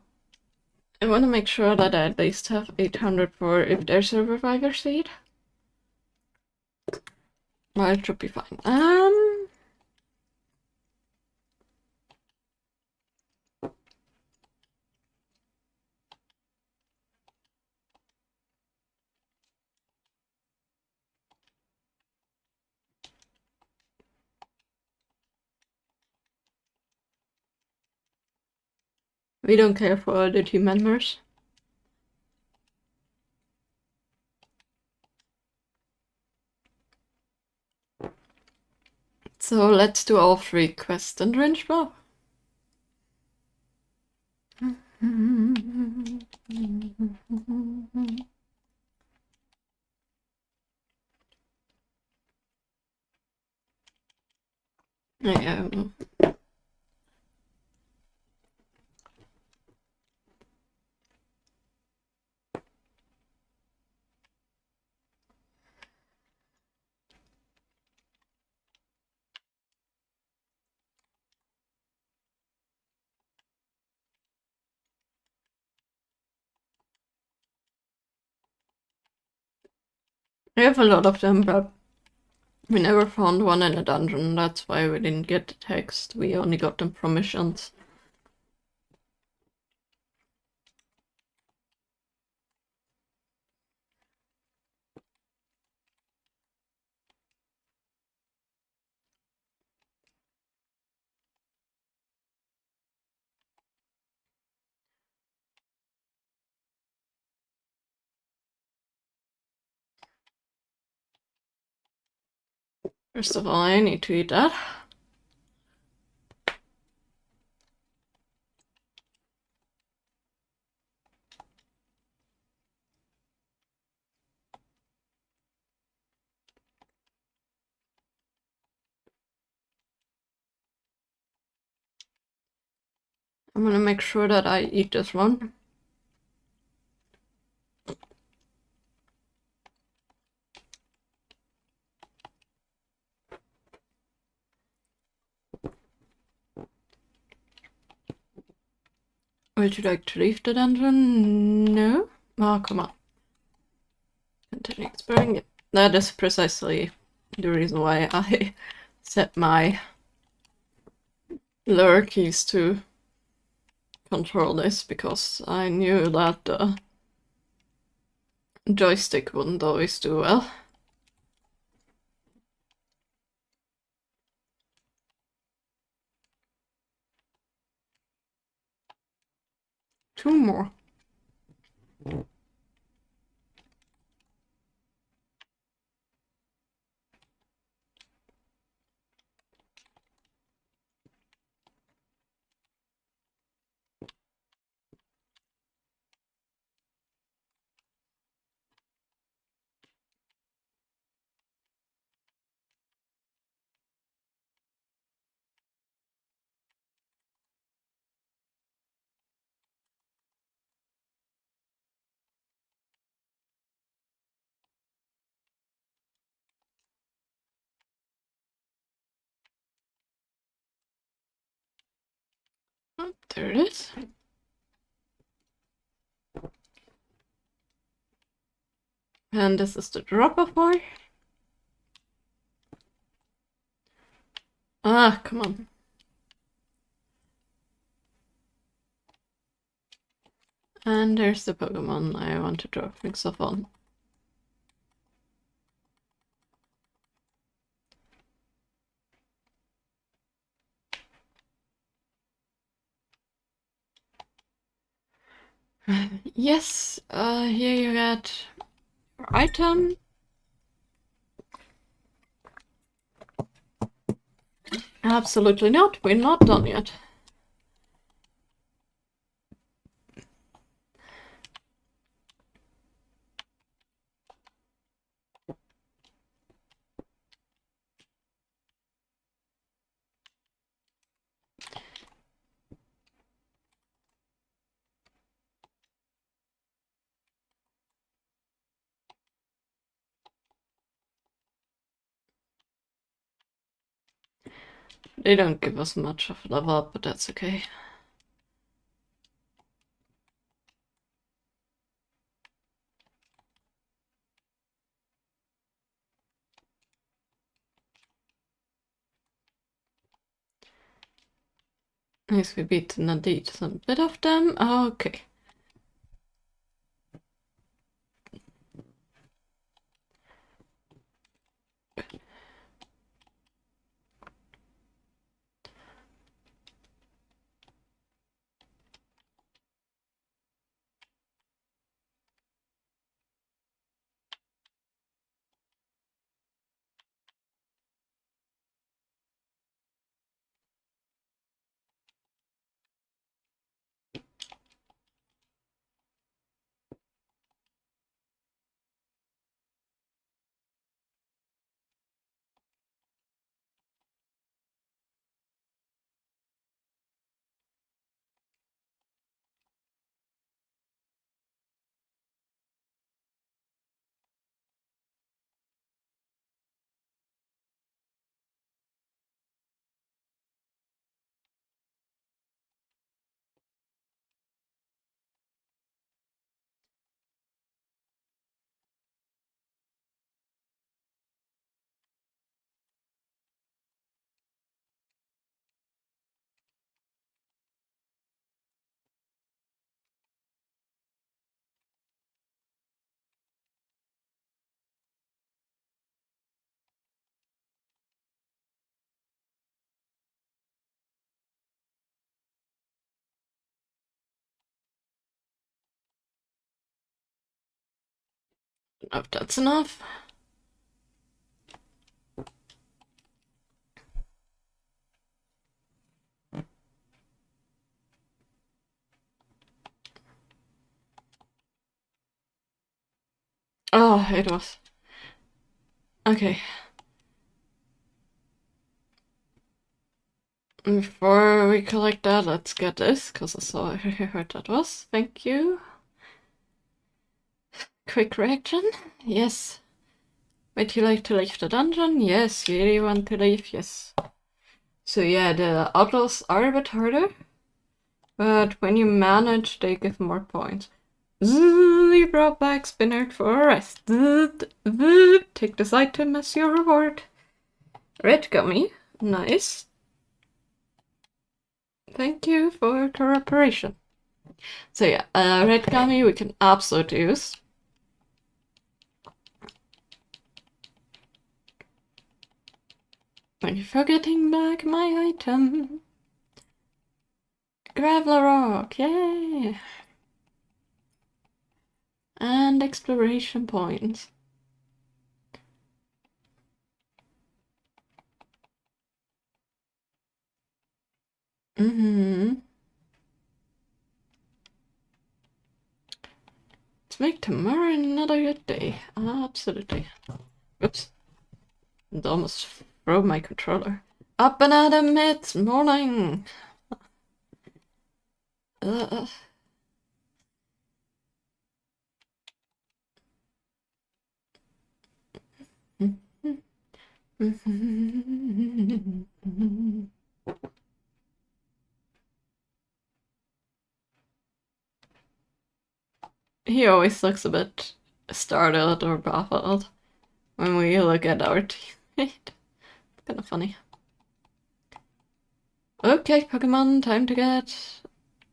I want to make sure that I at least have 800 for if there's a reviver seed. Well, it should be fine. We don't care for the team members. So let's do all 3 quests and range bow. Yeah. We have a lot of them, but we never found one in a dungeon. That's why we didn't get the text. We only got them from missions. First of all, I need to eat that. I'm gonna make sure that I eat this one. Would you like to leave the dungeon? No? Oh, come on. Continue exploring it. That is precisely the reason why I set my lure keys to control this, because I knew that the joystick wouldn't always do well. Two more. Oh, there it is. And this is the drop-off boy. Ah, come on. And there's the Pokemon I want to drop things off on. Yes, here you get your item. Absolutely not, we're not done yet. They don't give us much of a level up, but that's okay. Nice, we beat indeed some bit of them. Okay. If that's enough. Oh, it was. Okay. Before we collect that, let's get this, because I saw where that was. Thank you. Quick reaction? Yes. Would you like to leave the dungeon? Yes. You really want to leave? Yes. So yeah, the outlaws are a bit harder, but when you manage, they give more points. You brought back Spinner for a rest. Take this item as your reward. Red gummy. Nice. Thank you for cooperation. So yeah, red gummy we can absolutely use. Thank you for getting back my item. Gravel rock, yay! And exploration points. Let's make tomorrow another good day. Absolutely. Oops. I almost throw my controller. Up and at 'em, it's morning! He always looks a bit startled or baffled when we look at our teammate. It's kind of funny. Okay, Pokemon, time to get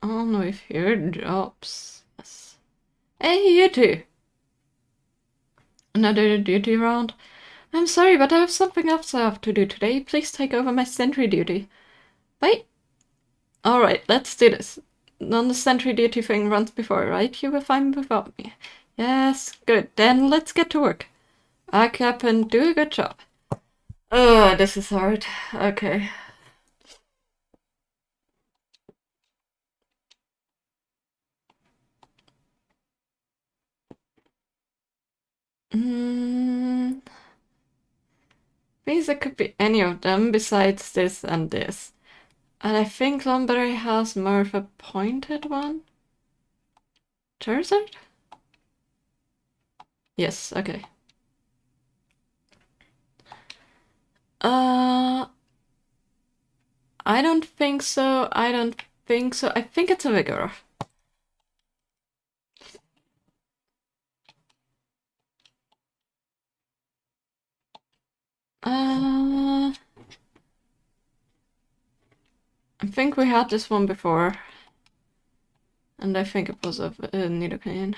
on with your jobs. Yes. Hey, you two! Another duty round? I'm sorry, but I have something else I have to do today. Please take over my sentry duty. Wait. Alright, let's do this. the sentry duty thing runs before, right? You were fine without me. Yes, good. Then let's get to work. Back up and do a good job. Oh, this is hard. Okay. Means it could be any of them besides this and this. And I think Lumberry has more of a pointed one. Charizard? Yes, okay. I don't think so. I don't think so. I think it's a Vigor. I think we had this one before. And I think it was a Nidoqueen.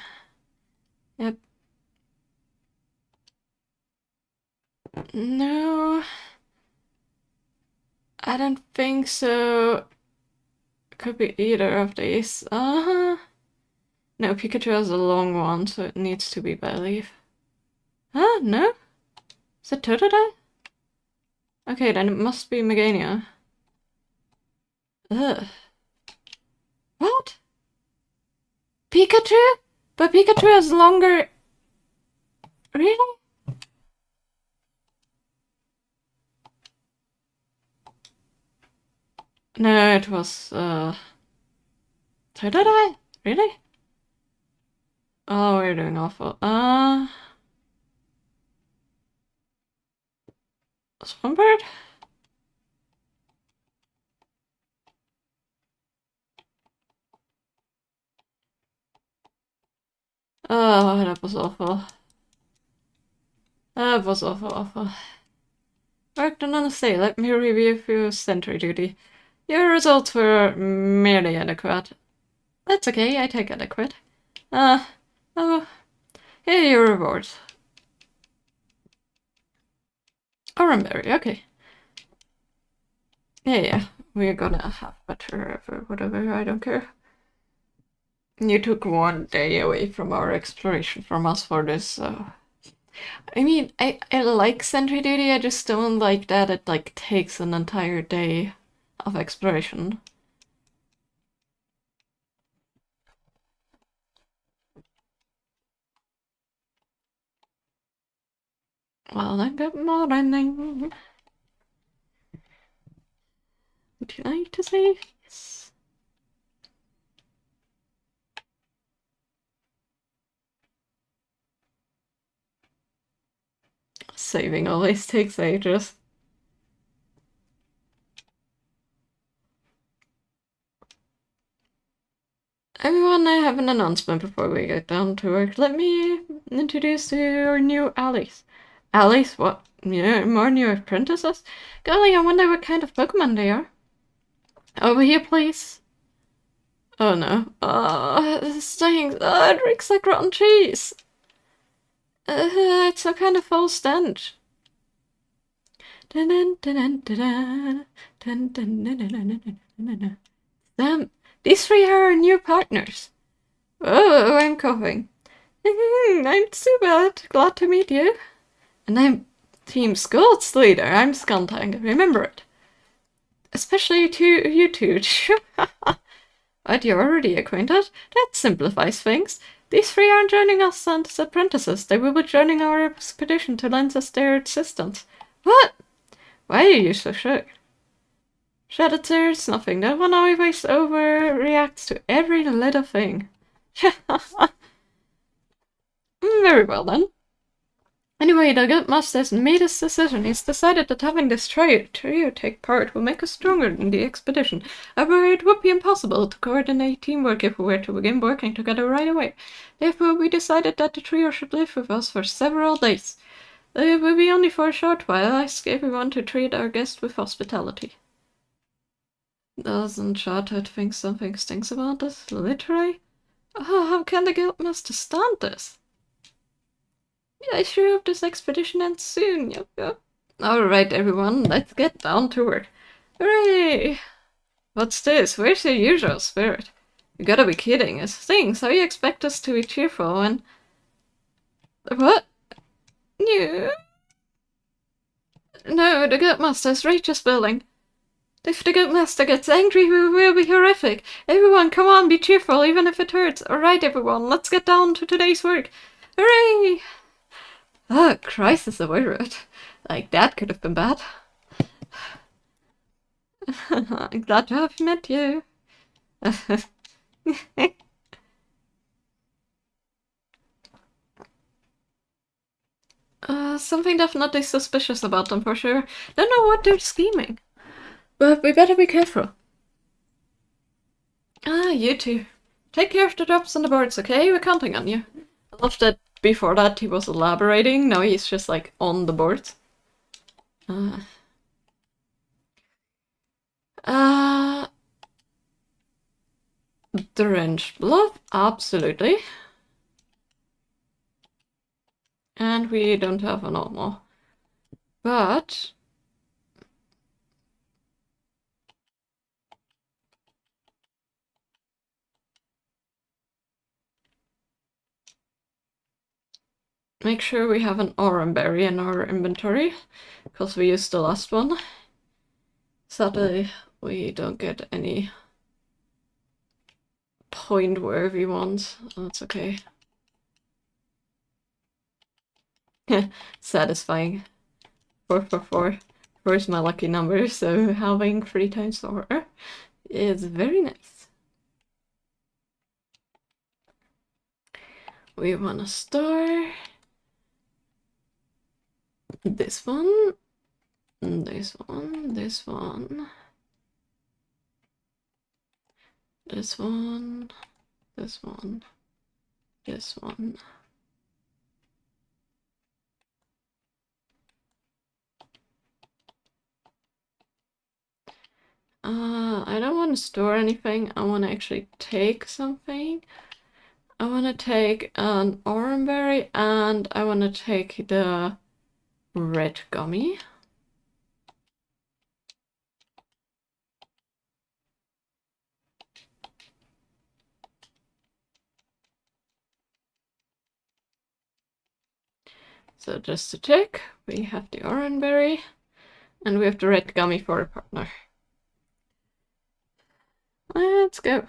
Yep. No. I don't think so. Could be either of these. No, Pikachu has a long one, so it needs to be Belief. Huh? No? Is it Totodile? Okay, then it must be Meganium. Ugh. What? Pikachu? But Pikachu has longer... Really? No, it was, Totodile? Really? Oh, we're doing awful. Swampert? Oh, that was awful. That was awful. Worked on honestly, let me review your sentry duty. Your results were merely adequate. That's okay, I take adequate. Oh, here are your rewards. Oranberry, okay. Yeah, we're gonna have better or whatever, I don't care. You took 1 day away from our exploration from us for this, so... I mean, I like sentry duty, I just don't like that it, like, takes an entire day of exploration. Well, then good morning. Would you like to save? Yes. Saving always takes ages. Everyone, I have an announcement before we get down to work. Let me introduce your new allies. Allies? What? More new apprentices? Golly, I wonder what kind of Pokemon they are. Over here, please. Oh no. This stinks. It reeks like rotten cheese. It's some kind of foul stench. Damn, these 3 are our new partners. Oh, I'm coughing. I'm Subat. Glad to meet you. And I'm Team Scott's leader. I'm Skuntang. Remember it. Especially to you two. But you're already acquainted. That simplifies things. These 3 aren't joining us as apprentices. They will be joining our expedition to lend us their assistance. What? Why are you so shocked? Shredder, it's nothing. That one always overreacts to every little thing. Very well then. Anyway, the good master's made his decision. He's decided that having this trio take part will make us stronger in the expedition. However, it would be impossible to coordinate teamwork if we were to begin working together right away. Therefore, we decided that the trio should live with us for several days. It will be only for a short while. I ask everyone to treat our guest with hospitality. Doesn't Chartered think something stinks about this? Literally? Oh, how can the guildmaster stand this? I sure hope this expedition ends soon. Yep. Alright, everyone, let's get down to work. Hooray! What's this? Where's your usual spirit? You gotta be kidding. It's things. How you expect us to be cheerful when... What? You... No, the Good Master's Rachel's building. If the Good Master gets angry, we will be horrific. Everyone, come on, be cheerful, even if it hurts. Alright, everyone, let's get down to today's work. Hooray! Ah, crisis avoided. Like, that could have been bad. I'm glad to have met you. Something definitely suspicious about them for sure. Don't know what they're scheming. But we better be careful. Ah, you two. Take care of the drops on the boards, okay? We're counting on you. I love that before that he was elaborating, now he's just like on the boards. The ranged bluff, absolutely. And we don't have a normal. But... make sure we have an oranberry in our inventory, because we used the last one. Sadly, we don't get any point-worthy ones. That's okay. Satisfying. 444. 4 is my lucky number, so having 3 times 4 is very nice. We want to store this one, this one, this one, this one, this one, this one. I don't want to store anything. I want to actually take something. I want to take an oranberry and I want to take the red gummy. So just to check, we have the oranberry and we have the red gummy for a partner. Let's go.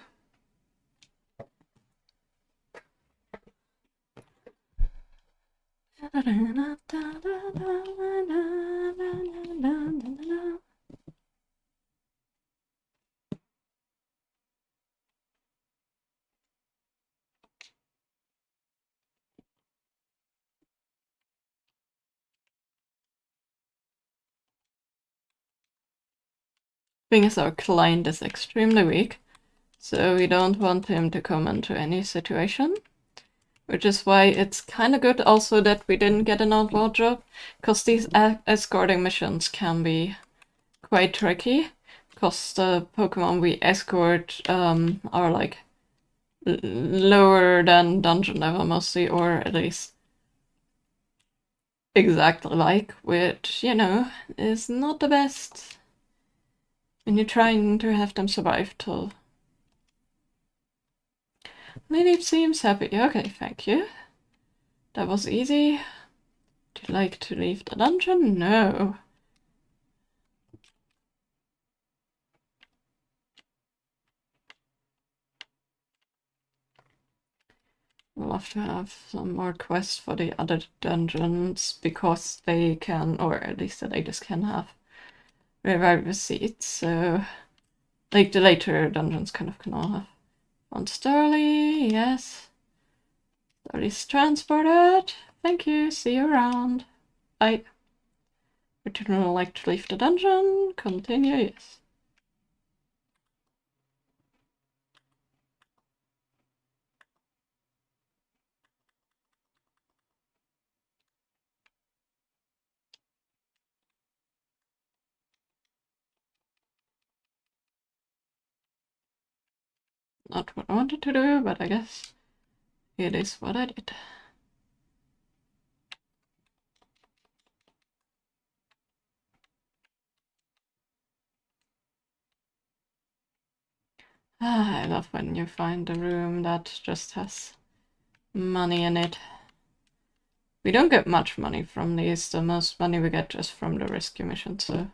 Thing is, our client is extremely weak, so we don't want him to come into any situation. Which is why it's kind of good also that we didn't get an outlaw job, because these escorting missions can be quite tricky, because the Pokemon we escort are like lower than dungeon level mostly, or at least exactly like, which, you know, is not the best when you're trying to have them survive till... Lily seems happy. Okay, thank you. That was easy. Do you like to leave the dungeon? No. We'll have to have some more quests for the other dungeons, because they can, or at least the latest can have revive receipts, so like the later dungeons kind of can all have. On Starly, yes. Starly's transported. Thank you, see you around. I return would like to leave the dungeon. Continue, yes. Not what I wanted to do, but I guess it is what I did. I love when you find a room that just has money in it. We don't get much money from these. The most money we get just from the rescue mission, so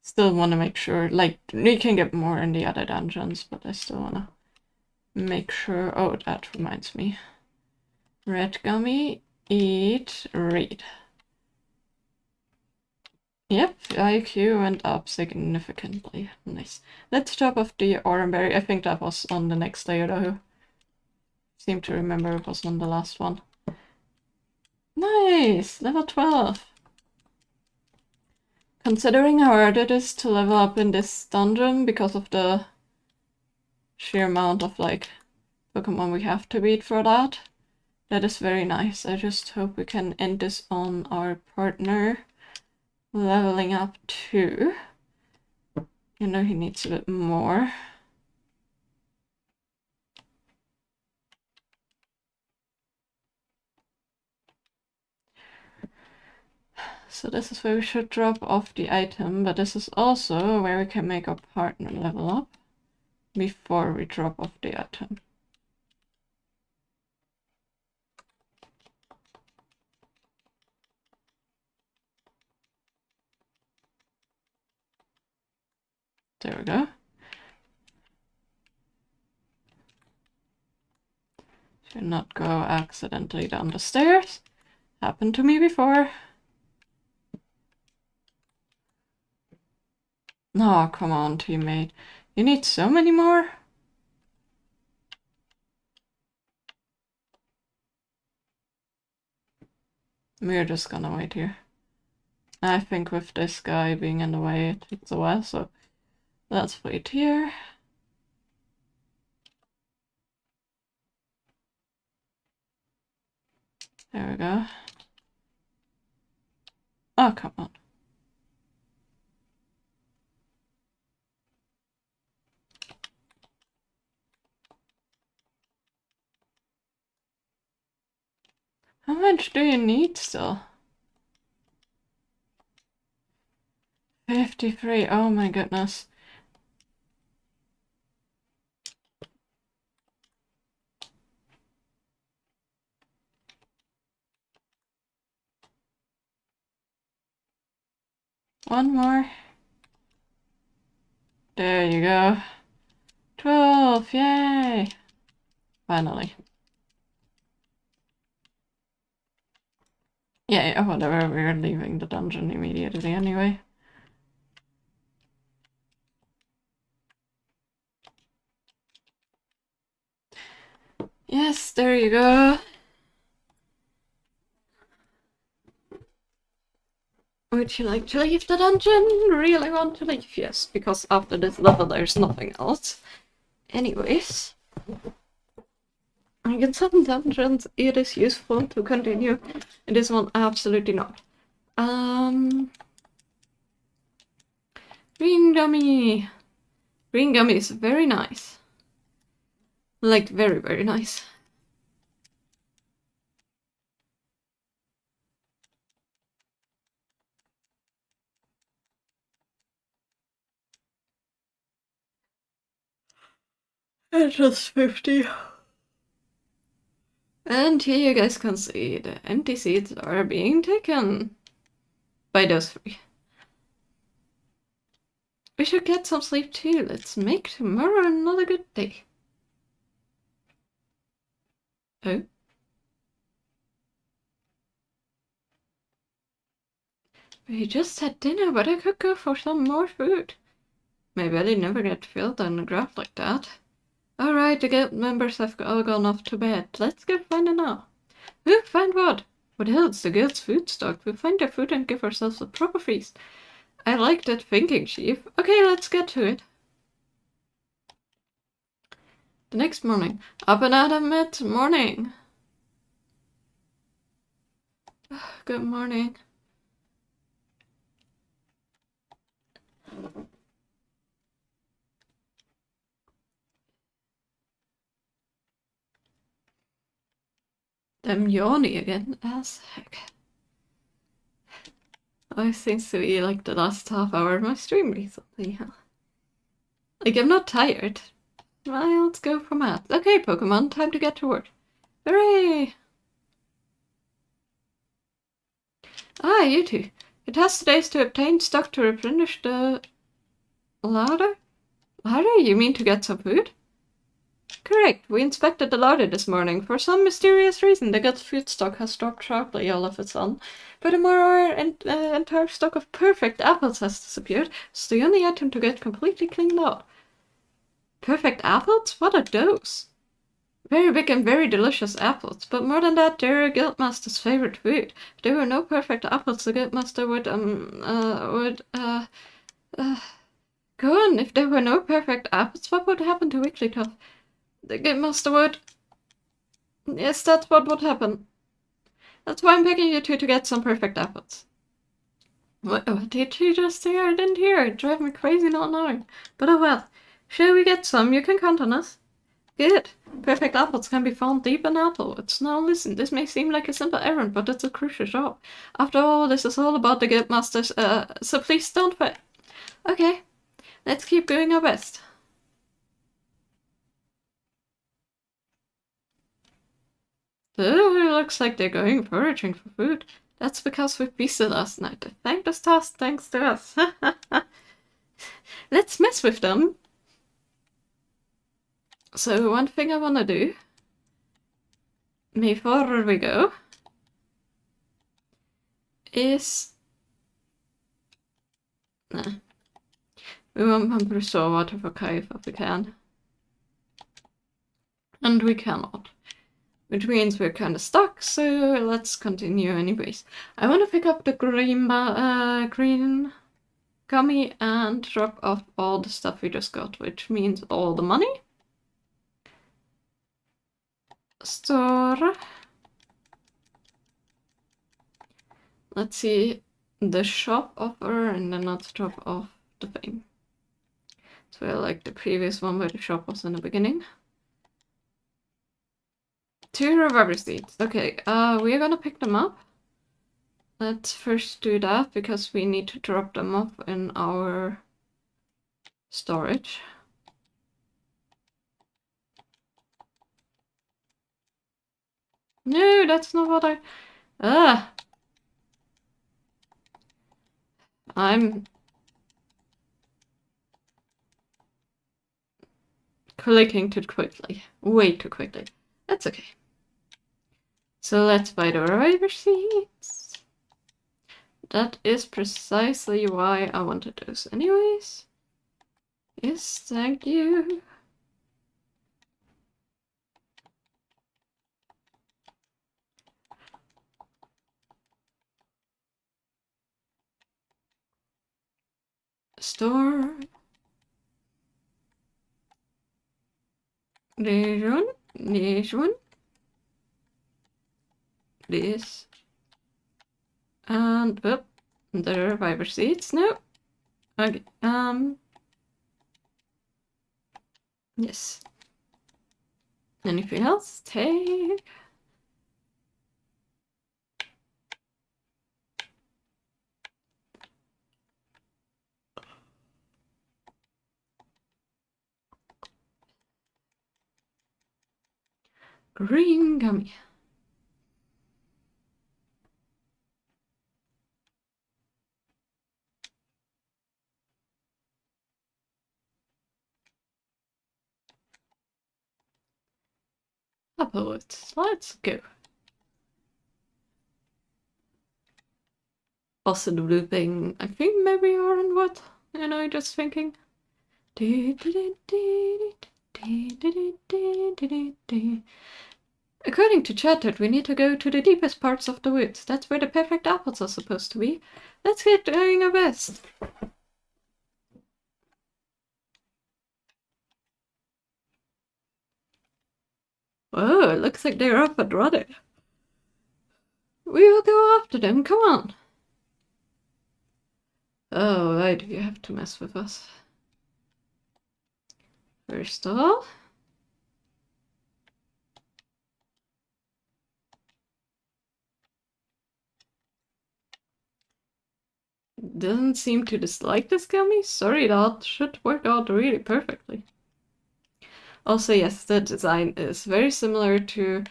still want to make sure, like, we can get more in the other dungeons, but I still want to make sure. Oh, that reminds me. Red gummy, eat, read. Yep, IQ went up significantly. Nice. Let's top off the oranberry. I think that was on the next layer though. Seem to remember it was on the last one. Nice! Level 12. Considering how hard it is to level up in this dungeon because of the sheer amount of, like, Pokemon we have to beat for that, that is very nice. I just hope we can end this on our partner leveling up too. You know, he needs a bit more. So this is where we should drop off the item, but this is also where we can make our partner level up before we drop off the item. There we go. Should not go accidentally down the stairs. Happened to me before. Oh, come on, teammate. You need so many more? We're just gonna wait here. I think with this guy being in the way, it takes a while, so let's wait here. There we go. Oh, come on. How much do you need still? 53. Oh my goodness. One more. There you go. 12. Yay! Finally. Yeah, whatever. We're leaving the dungeon immediately anyway. Yes, there you go. Would you like to leave the dungeon? Really want to leave? Yes, because after this level there's nothing else. Anyways, in some dungeons it is useful to continue. In this one, absolutely not. Green gummy. Green gummy is very nice. Like, very, very nice. And just 50. And here you guys can see the empty seats are being taken by those three. We should get some sleep too. Let's make tomorrow another good day. Oh. We just had dinner, but I could go for some more food. My belly never get filled on a graph like that. Alright, the guild members have all gone off to bed. Let's go find them now. Who? Find what? What else? The guild's food stock. We'll find their food and give ourselves a proper feast. I like that thinking, Chief. Okay, let's get to it. The next morning. Up and at 'em mid-morning. Good morning. I'm yawning again, as heck. Oh, it seems to be like the last half hour of my stream recently. Like, I'm not tired. Well, let's go for math. Okay, Pokemon, time to get to work. Hooray! Ah, you two. Your task today is to obtain stock to replenish the larder? Larder? You mean to get some food? Correct. We inspected the larder this morning. For some mysterious reason, the gut food stock has dropped sharply all of a sudden. Furthermore, our entire stock of perfect apples has disappeared. It's the only item to get completely cleaned out. Perfect apples? What are those? Very big and very delicious apples, but more than that, they're Guildmaster's favorite food. If there were no perfect apples, the Guildmaster go on. If there were no perfect apples, what would happen to Wigglytuff? The Guildmaster would... Yes, that's what would happen. That's why I'm begging you two to get some perfect apples. What did you just say? I didn't hear. It drives me crazy not knowing. But oh well. Shall we get some? You can count on us. Good. Perfect apples can be found deep in Applewoods. Now listen, this may seem like a simple errand, but it's a crucial job. After all, this is all about the Guildmasters, so please don't fight. Okay, let's keep doing our best. Oh, it looks like they're going foraging for food. That's because we feasted last night. The thankless task thanks to us. Let's mess with them. So one thing I want to do, before we go, is... We want to restore water for Kaifa if we can. And we cannot. Which means we're kind of stuck, so let's continue anyways. I want to pick up the green gummy and drop off all the stuff we just got, which means all the money. Store. Let's see the shop offer and then let's drop off the thing. So I like the previous one where the shop was in the beginning. 2 rubber seeds. Okay, we're gonna pick them up. Let's first do that because we need to drop them off in our storage. No, that's not what I... I'm clicking too quickly. Way too quickly. That's okay. So let's buy the rubber seeds. That is precisely why I wanted those anyways. Yes, thank you. Store. This one. This. And, oh, the reviver seeds. No. Okay, yes. Anything else? Take. Green gummy. Applewoods. Let's go. Also the blue thing. I think maybe Ironwood. You know, just thinking. According to Chattered, we need to go to the deepest parts of the woods. That's where the perfect apples are supposed to be. Let's get doing our best. Oh, it looks like they're up and running. We will go after them, come on. Oh, why do you have to mess with us? First of all, doesn't seem to dislike this gummy. Sorry, that should work out really perfectly. Also, yes, the design is very similar to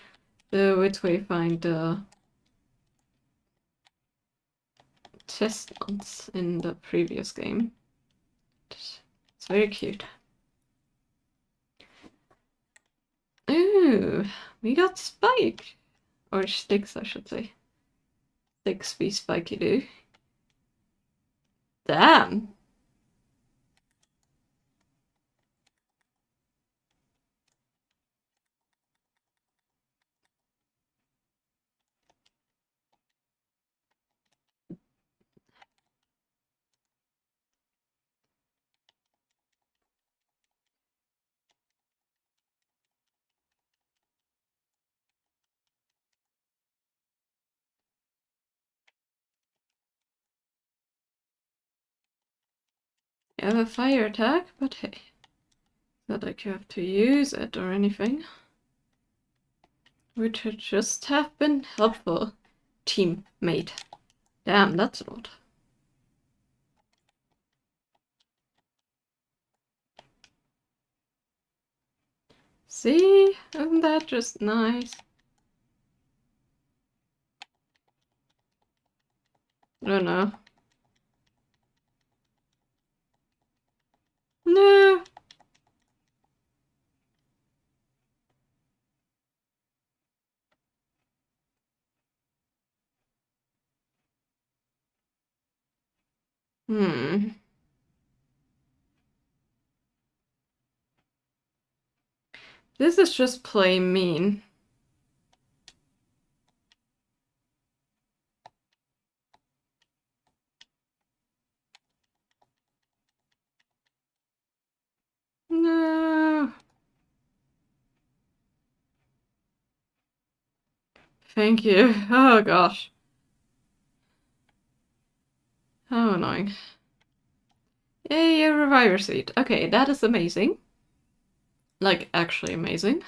the which we find the chestnuts in the previous game. It's very cute. Ooh, we got Spike! Or Sticks, I should say. Sticks be spiky do. Damn! You have a fire attack, but hey. Not like you have to use it or anything. Which would just have been helpful. Teammate. Damn, that's a lot. See? Isn't that just nice? Oh no. No! This is just plain mean. No. Thank you. Oh gosh. How annoying. Yay, a reviver seed. Okay, that is amazing. Like, actually amazing.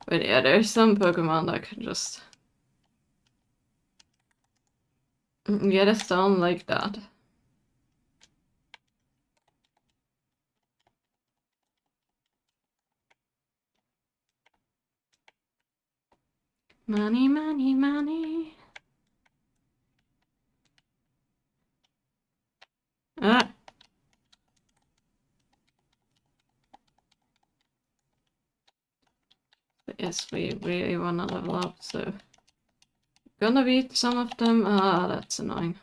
But yeah, there's some Pokemon that can just get us down like that. Money, money, money. Ah. But yes, we really wanna level up, so gonna beat some of them. Ah, that's annoying.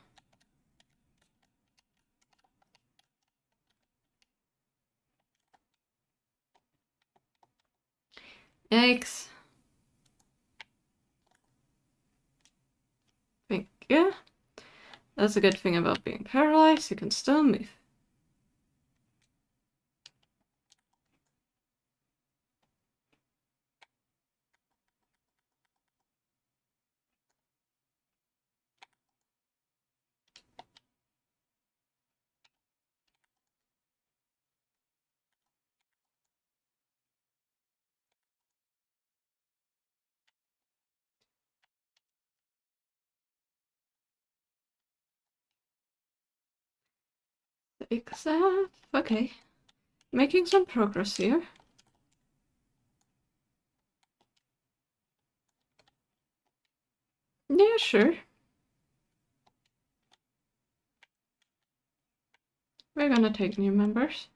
Yikes. Thank you. That's a good thing about being paralyzed, you can still move. Except, okay. Making some progress here. Yeah, sure. We're gonna take new members.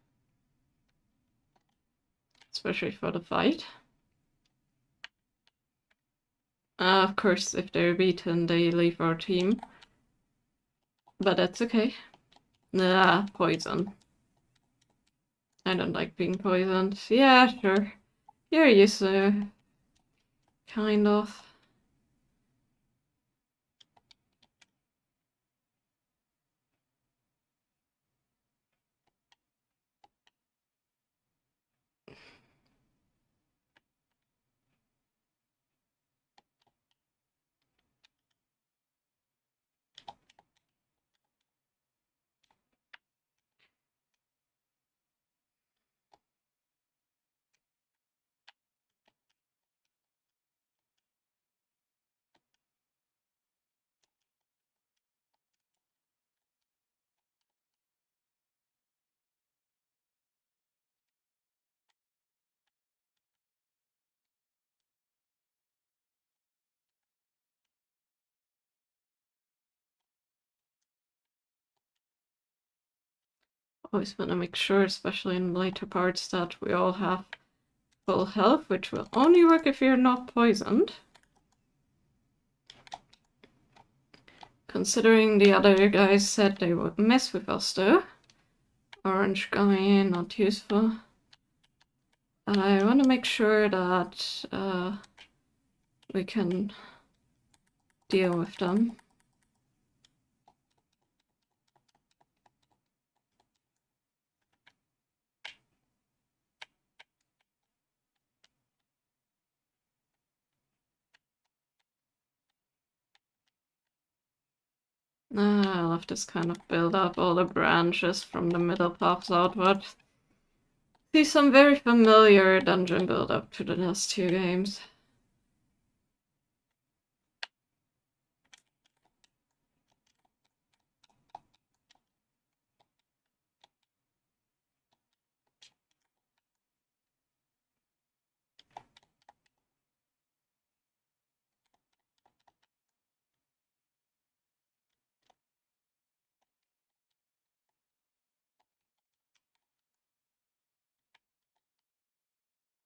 Especially for the fight. Of course, if they're beaten, they leave our team. But that's okay. Ah, poison. I don't like being poisoned. Yeah, sure. You're used to kind of. Always want to make sure, especially in later parts, that we all have full health, which will only work if you're not poisoned. Considering the other guys said they would mess with us though. Orange coming in, not useful. I want to make sure that we can deal with them. I love this kind of build up, all the branches from the middle paths outward. See some very familiar dungeon build up to the last two games.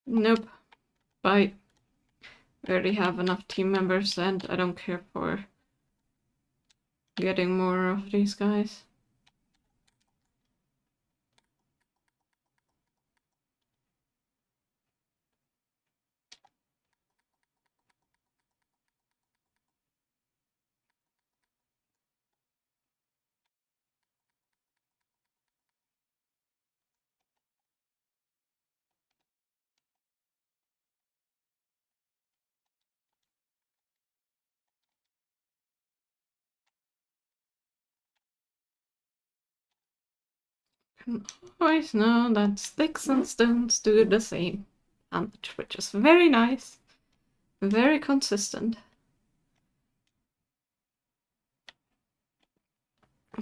Nope. Bye. We already have enough team members and I don't care for getting more of these guys. Can always know that sticks and stones do the same damage, which is very nice, very consistent.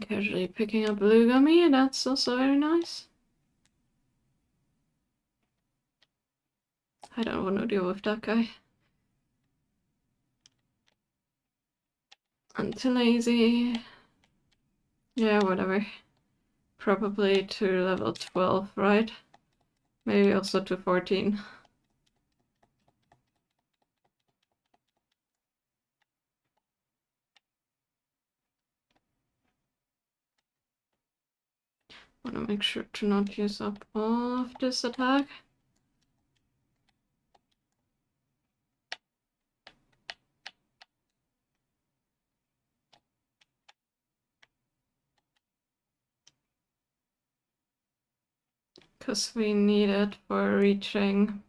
Casually picking up blue gummy, that's also very nice. I don't want to deal with that guy. I'm too lazy. Yeah, whatever. Probably to level 12, right? Maybe also to 14. Want to make sure to not use up all of this attack. Because we need it for reaching.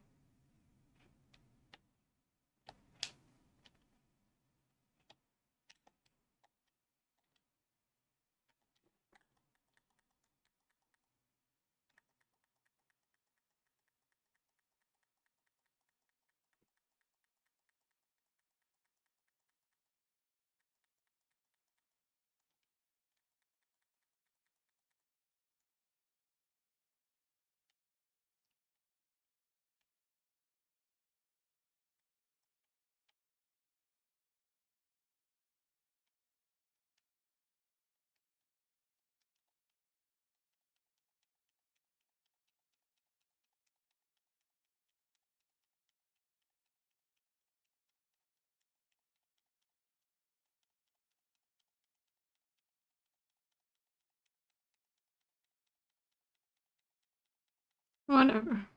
Whatever.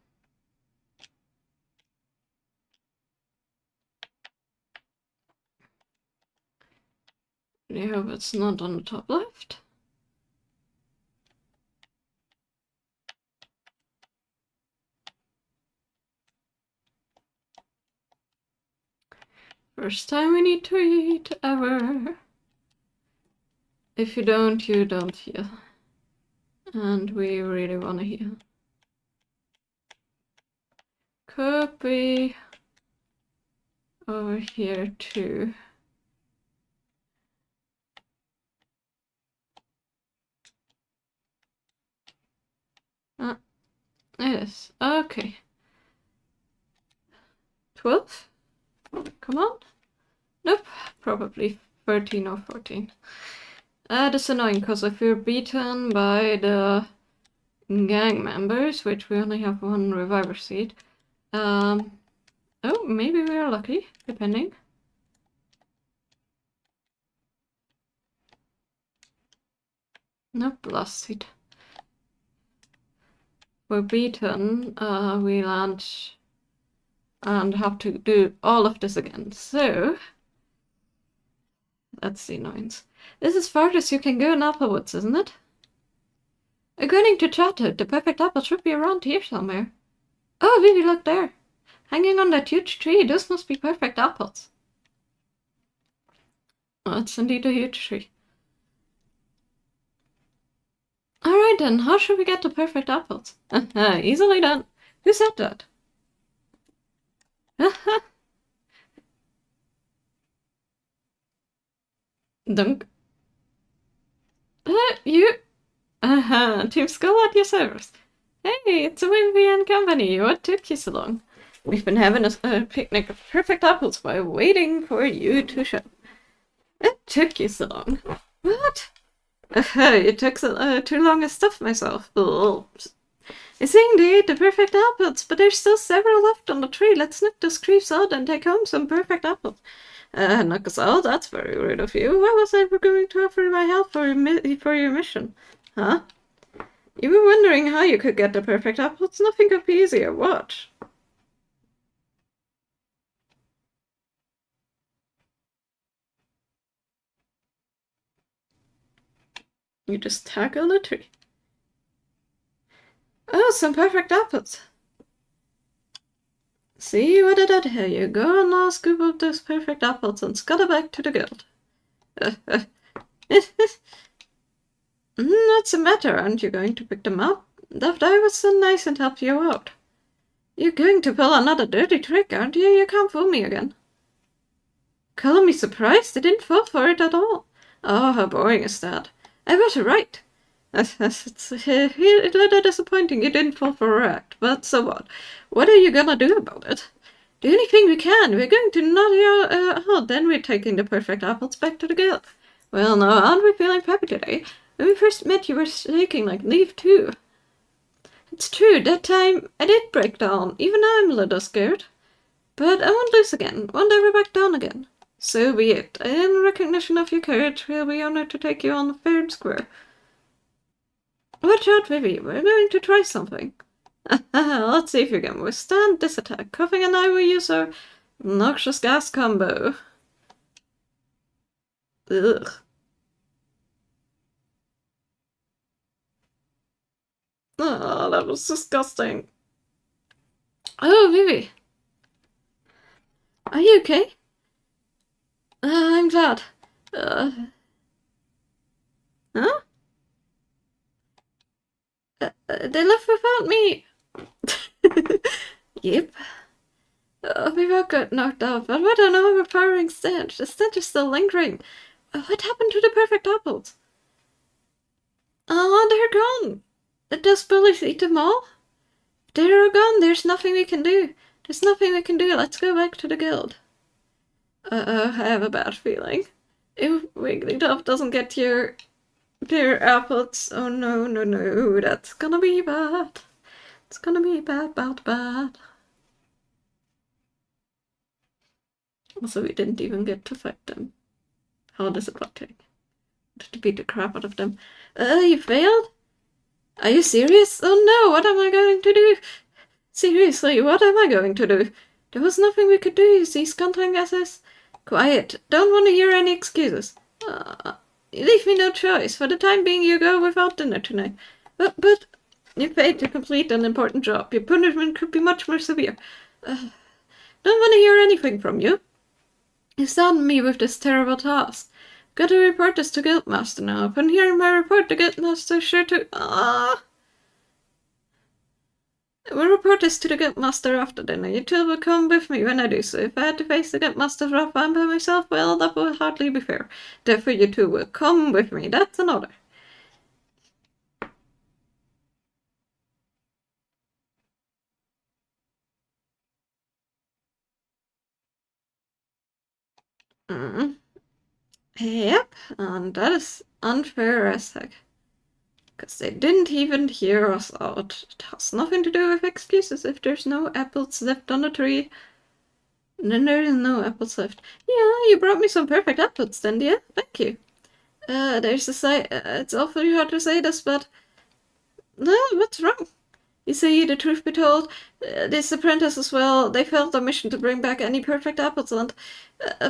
I hope it's not on the top left. First time we need to eat ever. If you don't heal. And we really want to heal. Could be over here too. It is. Okay. 12? Come on. Nope. Probably 13 or 14. That's annoying because if you're beaten by the gang members, which we only have one reviver seed. Oh, maybe we are lucky, depending. Nope, lost seed. We're beaten, we land and have to do all of this again. So, that's the annoyance. This is farthest you can go in Applewoods, isn't it? According to childhood, the perfect apple should be around here somewhere. Oh, Vivi, look there. Hanging on that huge tree, those must be perfect apples. Oh, it's indeed a huge tree. Alright then, how should we get the perfect apples? Easily done. Who said that? Dunk. You. Team Skull at your service. Hey, it's a Wimpy and company. What took you so long? We've been having a picnic of perfect apples while waiting for you to show. It took you so long. What? It took too long to stuff myself. It's indeed the perfect apples, but there's still several left on the tree. Let's nip those creeps out and take home some perfect apples. Knock us out? That's very rude of you. Why was I ever going to offer my help for your mission? Huh? You were wondering how you could get the perfect apples? Nothing could be easier. Watch. You just tackle the tree. Oh, some perfect apples. See, what did I tell you? Go and now scoop up those perfect apples and scuttle back to the guild. What's the matter? Aren't you going to pick them up? That I was so nice and helped you out. You're going to pull another dirty trick, aren't you? You can't fool me again. Calling me surprised? I didn't fall for it at all. Oh, how boring is that? I was right. It's a little disappointing you didn't fall for a act, but so what? What are you gonna do about it? The only thing we can. We're going to knock you out, then we're taking the perfect apples back to the guild. Well, now, aren't we feeling peppy today? When we first met, you were shaking like leaf too. It's true, that time I did break down. Even now I'm a little scared. But I won't lose again. Won't ever back down again. So be it. In recognition of your courage, we'll be honored to take you on the fair and square. Watch out, Vivi. We're going to try something. Let's see if you can withstand this attack. Coughing and I will use our noxious gas combo. Ugh. Oh, that was disgusting. Oh, Vivi. Are you okay? I'm glad. Huh? They left without me. Yep. We both got knocked out, but what an overpowering stench. The stench is still lingering. What happened to the perfect apples? Oh, they're gone. Did those bullies eat them all? If they're gone, there's nothing we can do. There's nothing we can do. Let's go back to the guild. Uh-oh, I have a bad feeling. If Wigglytuff doesn't get their apples, oh no, no, no, that's gonna be bad. It's gonna be bad, bad, bad. Also, we didn't even get to fight them. How disappointing. To beat the crap out of them. You failed? Are you serious? Oh no, what am I going to do? Seriously, what am I going to do? There was nothing we could do, you see, scuttling asses. Quiet. Don't want to hear any excuses. You leave me no choice. For the time being, you go without dinner tonight. But you paid to complete an important job. Your punishment could be much more severe. Don't want to hear anything from you. You saddened me with this terrible task. Got to report this to Guildmaster now. Upon hearing my report, the Guildmaster sure to... We'll report this to the Guildmaster after dinner. You two will come with me when I do so. If I had to face the Guildmaster's wrath by myself, well, that would hardly be fair. Therefore, you two will come with me. That's an order. Yep, and that is unfair as heck. 'Cause they didn't even hear us out. It has nothing to do with excuses. If there's no apples left on the tree, then there is no apples left. Yeah, you brought me some perfect apples, then, dear. Thank you. There's a say. It's awfully hard to say this, but no, what's wrong? You see, the truth be told, this apprentice as well, they failed their mission to bring back any perfect apples, and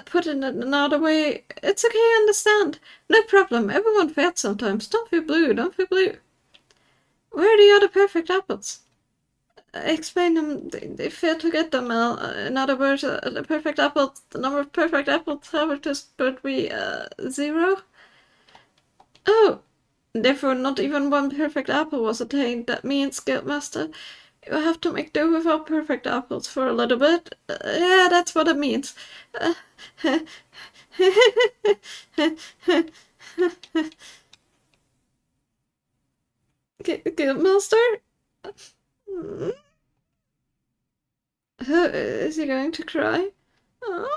put it another way, it's okay, I understand. No problem, everyone fails sometimes. Don't feel blue, don't feel blue. Where are the other perfect apples? Explain them, they failed to get them, in other words, the perfect apples, the number of perfect apples harvested would be, 0? Oh, therefore not even one perfect apple was attained. That means, Guildmaster, you have to make do without perfect apples for a little bit. Yeah, that's what it means. Guildmaster? Is he going to cry? No.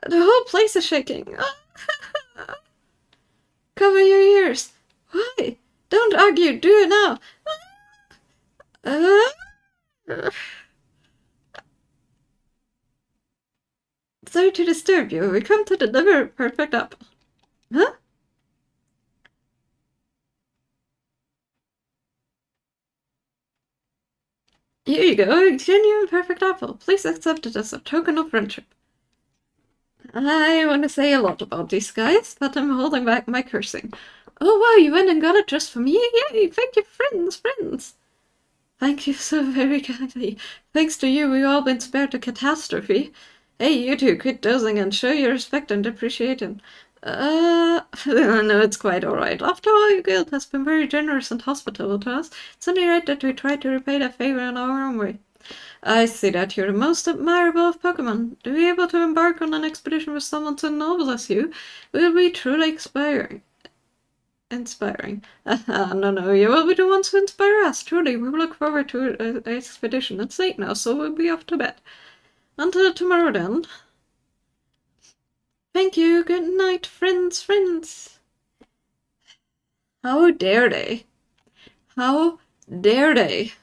The whole place is shaking. Cover your ears. Why? Don't argue. Do it now. Sorry to disturb you. We come to deliver a perfect apple. Huh? Here you go. A genuine perfect apple. Please accept it as a token of friendship. I want to say a lot about these guys, but I'm holding back my cursing. Oh wow, you went and got it just for me? Yay! Thank you, friends! Thank you so very kindly. Thanks to you, we've all been spared a catastrophe. Hey, you two, quit dozing and show your respect and appreciation. No, it's quite alright. After all, your guild has been very generous and hospitable to us. It's only right that we try to repay that favor in our own way. I see that you're the most admirable of Pokémon. To be able to embark on an expedition with someone so noble as you will be truly inspiring. No, you will be the ones who inspire us. Truly, we look forward to the expedition. It's late now, so we'll be off to bed. Until tomorrow, then. Thank you. Good night, friends. How dare they? How dare they?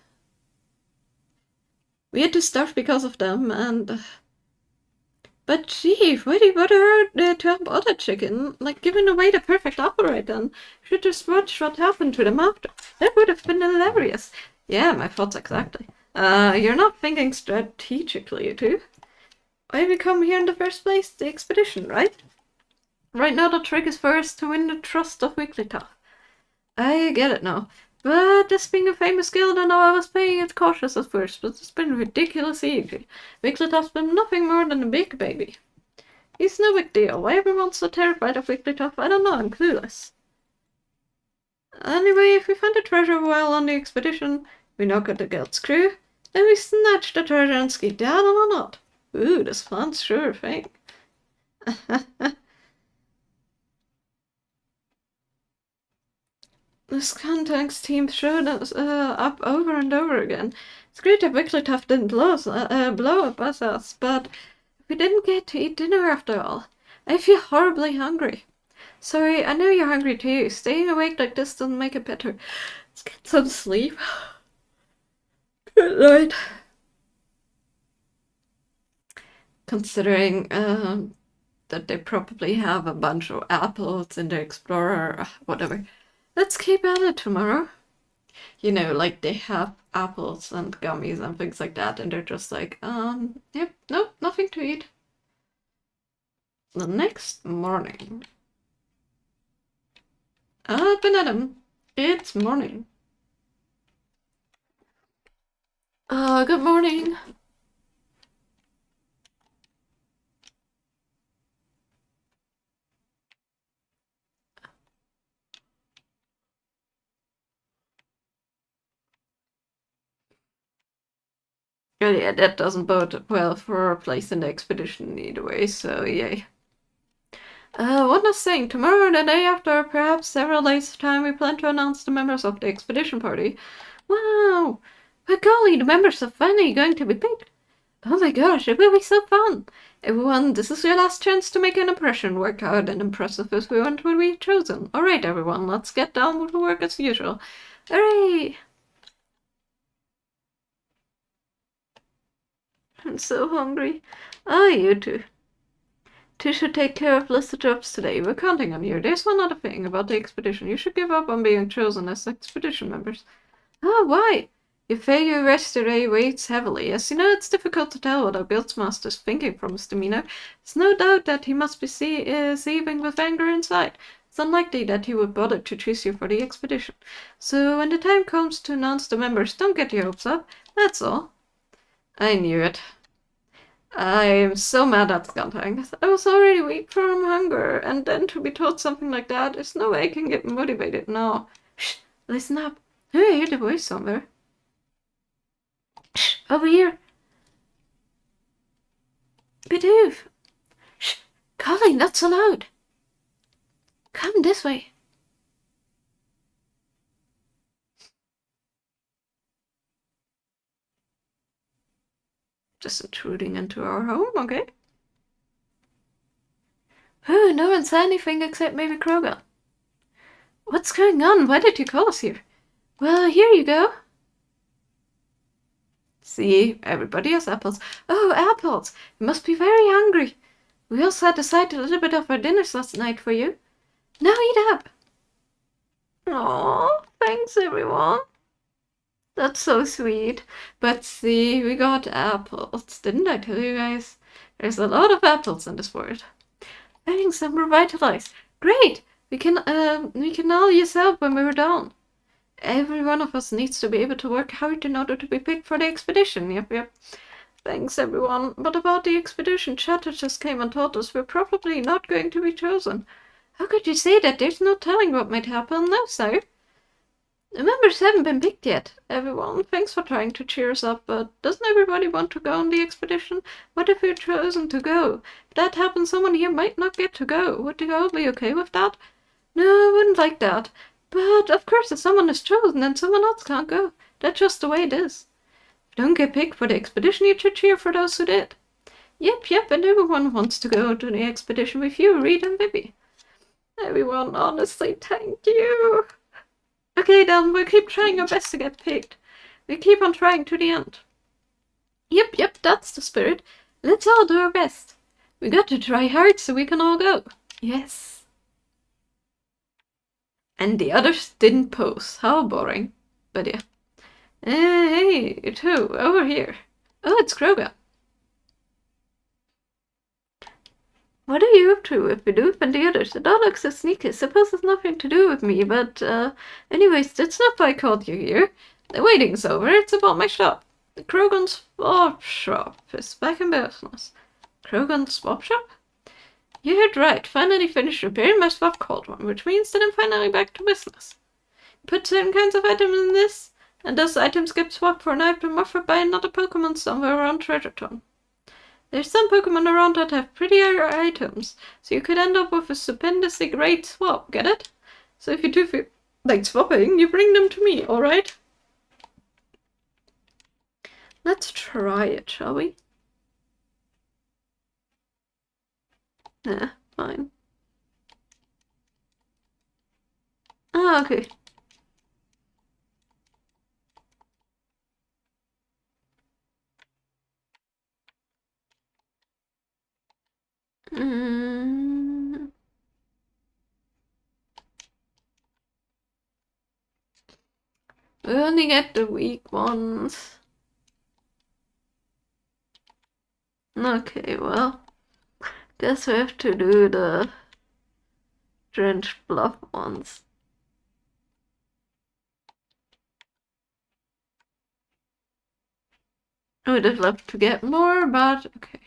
We had to starve because of them, and... But gee, why do you bother to help other chicken? Like, giving away the perfect apple right then. Should just watch what happened to them after. That would have been hilarious. Yeah, my thoughts exactly. You're not thinking strategically, you two. Why did we come here in the first place? The expedition, right? Right now the trick is first to win the trust of Wigglytuff. I get it now. But this being a famous guild, I know I was playing it cautious at first, but it's been ridiculously easy. Wigglytuff's been nothing more than a big baby. He's no big deal. Why everyone's so terrified of Wigglytuff, I don't know, I'm clueless. Anyway, if we find the treasure while on the expedition, we knock at the guild's crew, then we snatch the treasure and skedaddle or not. Ooh, this sounds sure thing. This Skuntank's team showed us up over and over again. It's great that Wigglytuff didn't blow up us, but we didn't get to eat dinner after all. I feel horribly hungry. Sorry, I know you're hungry too. Staying awake like this doesn't make it better. Let's get some sleep. Good night. Considering that they probably have a bunch of apples in the Explorer, whatever. Let's keep at it tomorrow. You know, like they have apples and gummies and things like that, and they're just like, yep, nope, nothing to eat. The next morning. Up and at 'em. It's morning. Good morning. Oh yeah, that doesn't bode well for our place in the expedition either way, so yay. One last thing, tomorrow, the day after, perhaps several days' time, we plan to announce the members of the expedition party. Wow! By golly, the members are finally going to be picked! Oh my gosh, it will be so fun! Everyone, this is your last chance to make an impression. Work hard and impress us if we want to be chosen. Alright, everyone, let's get down with the work as usual. Hooray! I'm so hungry. Ah, you two. Two should take care of list of jobs today. We're counting on you. There's one other thing about the expedition. You should give up on being chosen as expedition members. Ah, why? Your failure yesterday weighs heavily. As you know, it's difficult to tell what our Buildmaster's thinking from his demeanor. There's no doubt that he must be seething with anger inside. It's unlikely that he would bother to choose you for the expedition. So when the time comes to announce the members, don't get your hopes up. That's all. I knew it. I am so mad at Skuntank. I was already weak from hunger, and then to be told something like that, there's no way I can get motivated now. Shh, listen up. I hear the voice somewhere. Shh, over here. pt.2. Shh, Colleen, not so loud. Come this way. Just intruding into our home, okay? Oh, no one said anything except maybe Krogan. What's going on? Why did you call us here? Well, here you go. See, everybody has apples. Oh, apples! You must be very hungry. We also had aside a little bit of our dinners last night for you. Now eat up. Oh, thanks everyone. That's so sweet. But see, we got apples. Didn't I tell you guys? There's a lot of apples in this world. Thanks, I'm revitalized. Great! We can all use help when we're done. Every one of us needs to be able to work hard in order to be picked for the expedition. Yep. Thanks, everyone. But about the expedition, Chatter just came and told us we're probably not going to be chosen. How could you say that? There's no telling what might happen. No, sir. The members haven't been picked yet. Everyone, thanks for trying to cheer us up, but doesn't everybody want to go on the expedition? What if we're chosen to go? If that happens, someone here might not get to go. Would you all be okay with that? No, I wouldn't like that. But, of course, if someone is chosen, then someone else can't go. That's just the way it is. If you don't get picked for the expedition, you should cheer for those who did. Yep, and everyone wants to go to the expedition with you, Reed and Vivi. Everyone, honestly, thank you. Okay, then, we'll keep trying our best to get picked. We keep on trying to the end. Yep, that's the spirit. Let's all do our best. We got to try hard so we can all go. Yes. And the others didn't pose. How boring. But yeah. Hey, you two, over here. Oh, it's Kroga. What are you up to with Bidoof and the others? The dog looks so sneaky. Suppose it's nothing to do with me, but, anyways, that's not why I called you here. The waiting's over. It's about my shop. The Krogan Swap Shop is back in business. Krogan Swap Shop? You heard right. Finally finished repairing my swap cold one, which means that I'm finally back to business. Put certain kinds of items in this, and those items get swapped for an item offered by another Pokemon somewhere around Treasure Town. There's some Pokemon around that have prettier items, so you could end up with a stupendously great swap, get it? So if you do feel like swapping, you bring them to me, alright? Let's try it, shall we? Nah, fine. Ah, okay. We only get the weak ones. Okay, well, guess we have to do the Drenched Bluff ones. I would have loved to get more, but okay.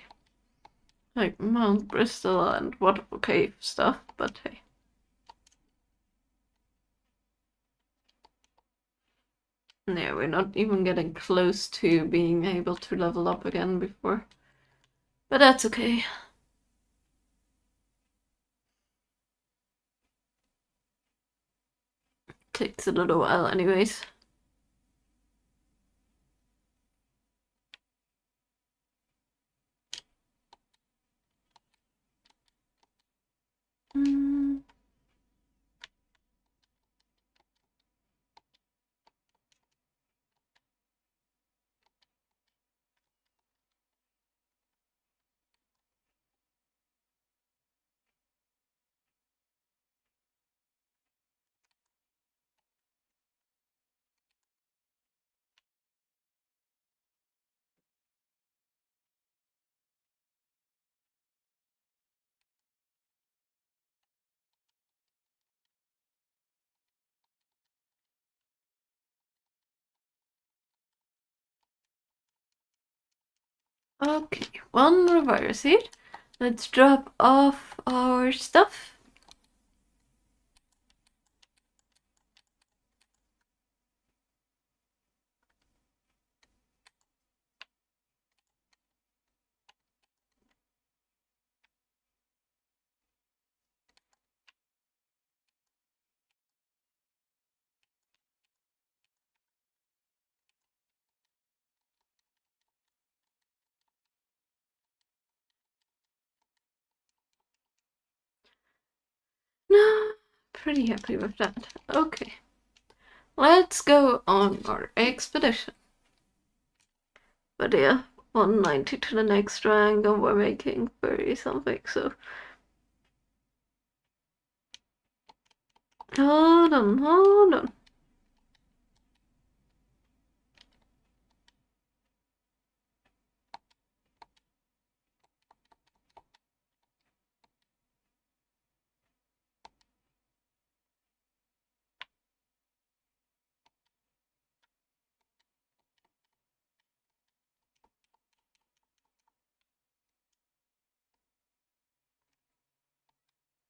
Like Mount Bristol and Waterfall Cave stuff, but hey. Yeah, we're not even getting close to being able to level up again before. But that's okay. Takes a little while anyways. Okay, one reviver seed. Let's drop off our stuff. No, pretty happy with that. Okay, let's go on our expedition. But yeah, 190 to the next rank, and we're making 30 something, so. Hold on.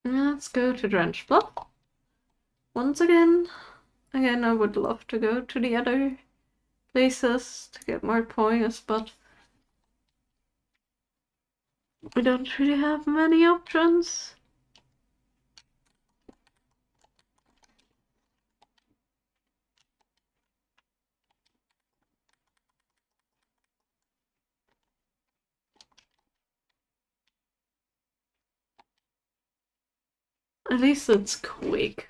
Let's go to Drench Bluff. Once again. Again, I would love to go to the other places to get more points, but we don't really have many options. At least it's quick.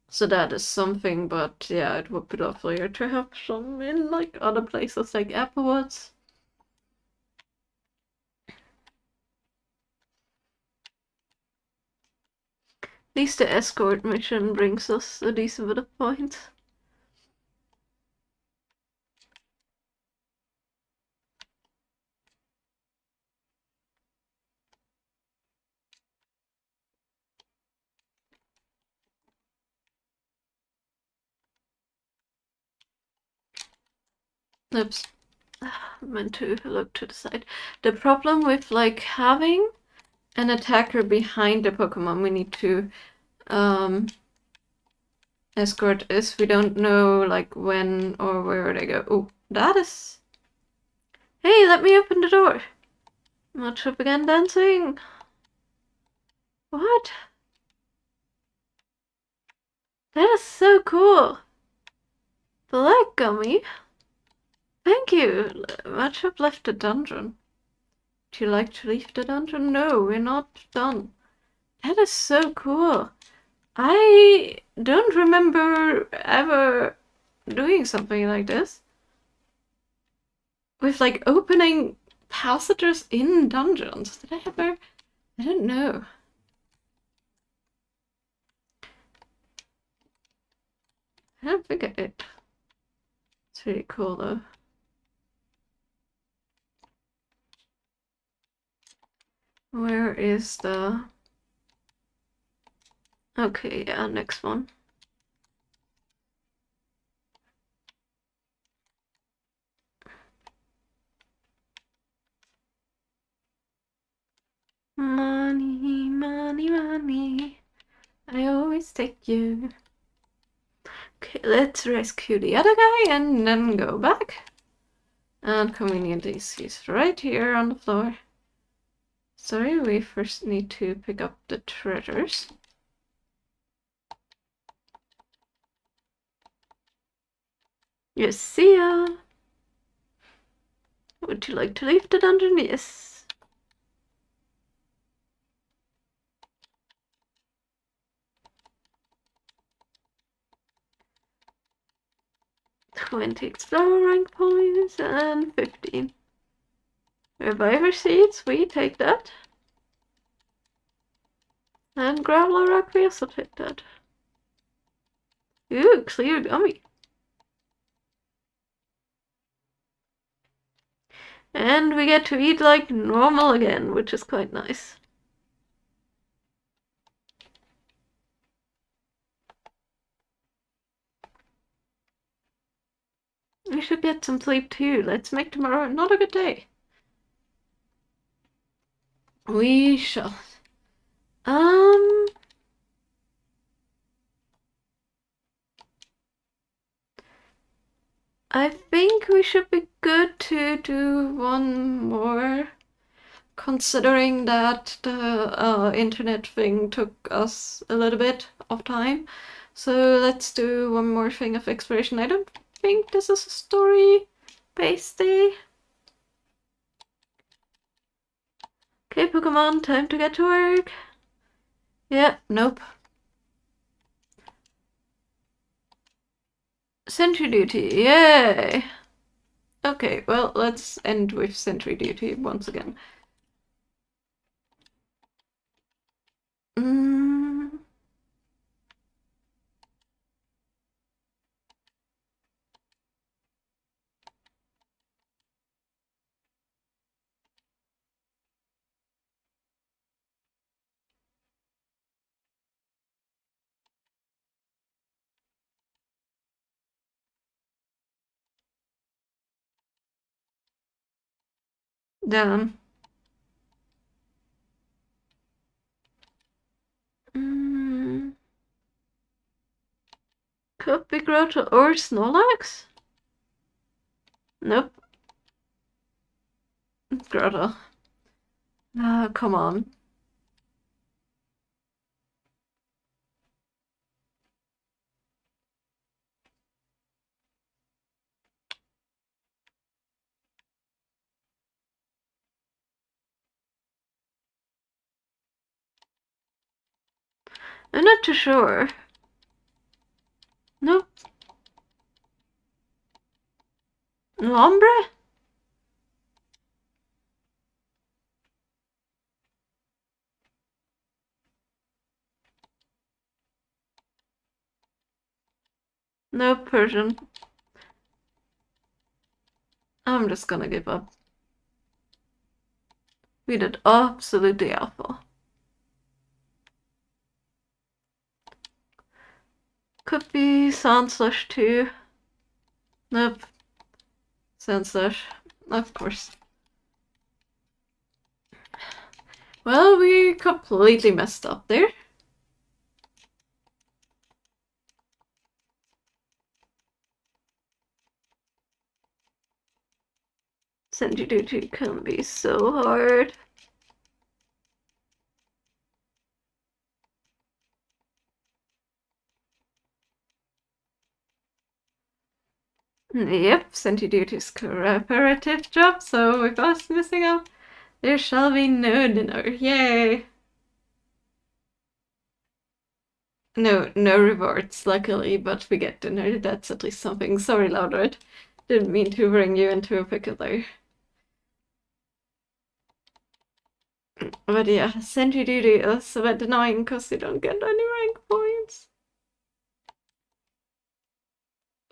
So that is something, but yeah, it would be lovelier to have some in like other places like Applewoods. At least the escort mission brings us a decent bit of points. Oops. Meant to look to the side. The problem with like having an attacker behind the Pokemon we need to escort is we don't know like when or where they go. Oh, that is. Hey, let me open the door. Matchup again dancing. What? That is so cool. Black gummy. Thank you. Matchup left the dungeon. Would you like to leave the dungeon? No, we're not done. That is so cool. I don't remember ever doing something like this. With like opening passages in dungeons. Did I ever? I don't know. I don't think I did. It's really cool though. Where is the... Okay, yeah, next one. Money, money, money. I always take you. Okay, let's rescue the other guy and then go back. And conveniently, he's right here on the floor. Sorry, we first need to pick up the treasures. Yes, see ya! Would you like to leave the dungeon? Yes. 20 explorer rank points and 15 reviver seeds. We take that. And graveler rock, we also take that. Ooh, clear gummy. And we get to eat like normal again, which is quite nice. We should get some sleep too. Let's make tomorrow not a good day. We shall. I think we should be good to do one more, considering that the internet thing took us a little bit of time. So let's do one more thing of exploration. I don't think this is a story-based day. Okay, Pokemon, time to get to work. Yeah, nope. Sentry duty, yay! Okay, well, let's end with sentry duty once again. Damn. Could be Grotto or Snorlax? Nope. Grotto. Ah, come on. I'm not too sure. Nope. Lombre? No Persian. I'm just gonna give up. We did absolutely awful. Could be Sandslash too. Nope. Sandslash. Of course. Well, we completely messed up there. Sentry duty can be so hard. Yep, sentry duty is cooperative job, so with us missing out, there shall be no dinner. Yay! No rewards, luckily, but we get dinner. That's at least something. Sorry, Loudred. Didn't mean to bring you into a pickle there. But yeah, sentry duty is a bit annoying because you don't get any rank points.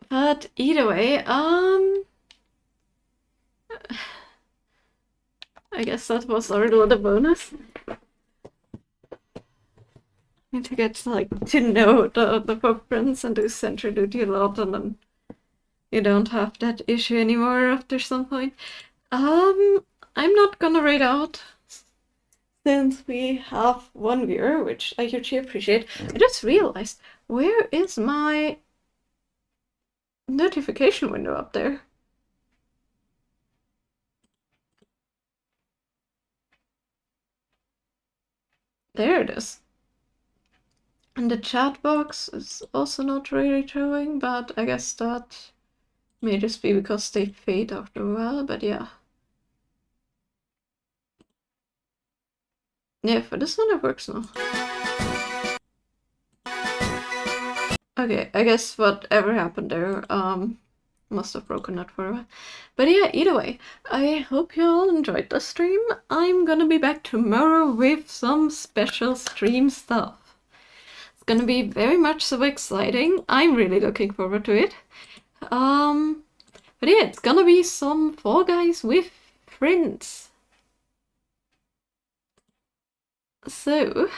But either way, I guess that was our little bonus. Need to get to know the footprints and do sentry duty a lot, and then you don't have that issue anymore after some point. I'm not gonna read out since we have one viewer, which I hugely appreciate. I just realized, where is my notification window up there? There it is. And the chat box is also not really showing, but I guess that may just be because they fade after a while, but yeah. Yeah, for this one it works now. Okay, I guess whatever happened there, must have broken it forever. But yeah, either way, I hope you all enjoyed the stream. I'm gonna be back tomorrow with some special stream stuff. It's gonna be very much so exciting. I'm really looking forward to it. But yeah, it's gonna be some Fall Guys with friends. So,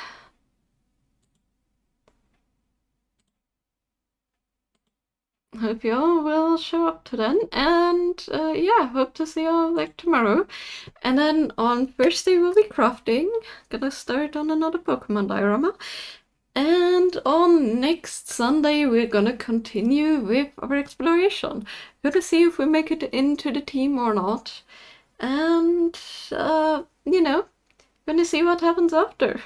hope you all will show up to then, and yeah, hope to see you all like tomorrow. And then on Thursday we'll be crafting, gonna start on another Pokemon diorama. And on next Sunday we're gonna continue with our exploration. Gonna see if we make it into the team or not. And, you know, gonna see what happens after.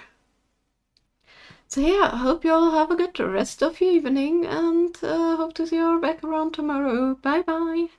So yeah, I hope you all have a good rest of your evening, and hope to see you all back around tomorrow. Bye bye!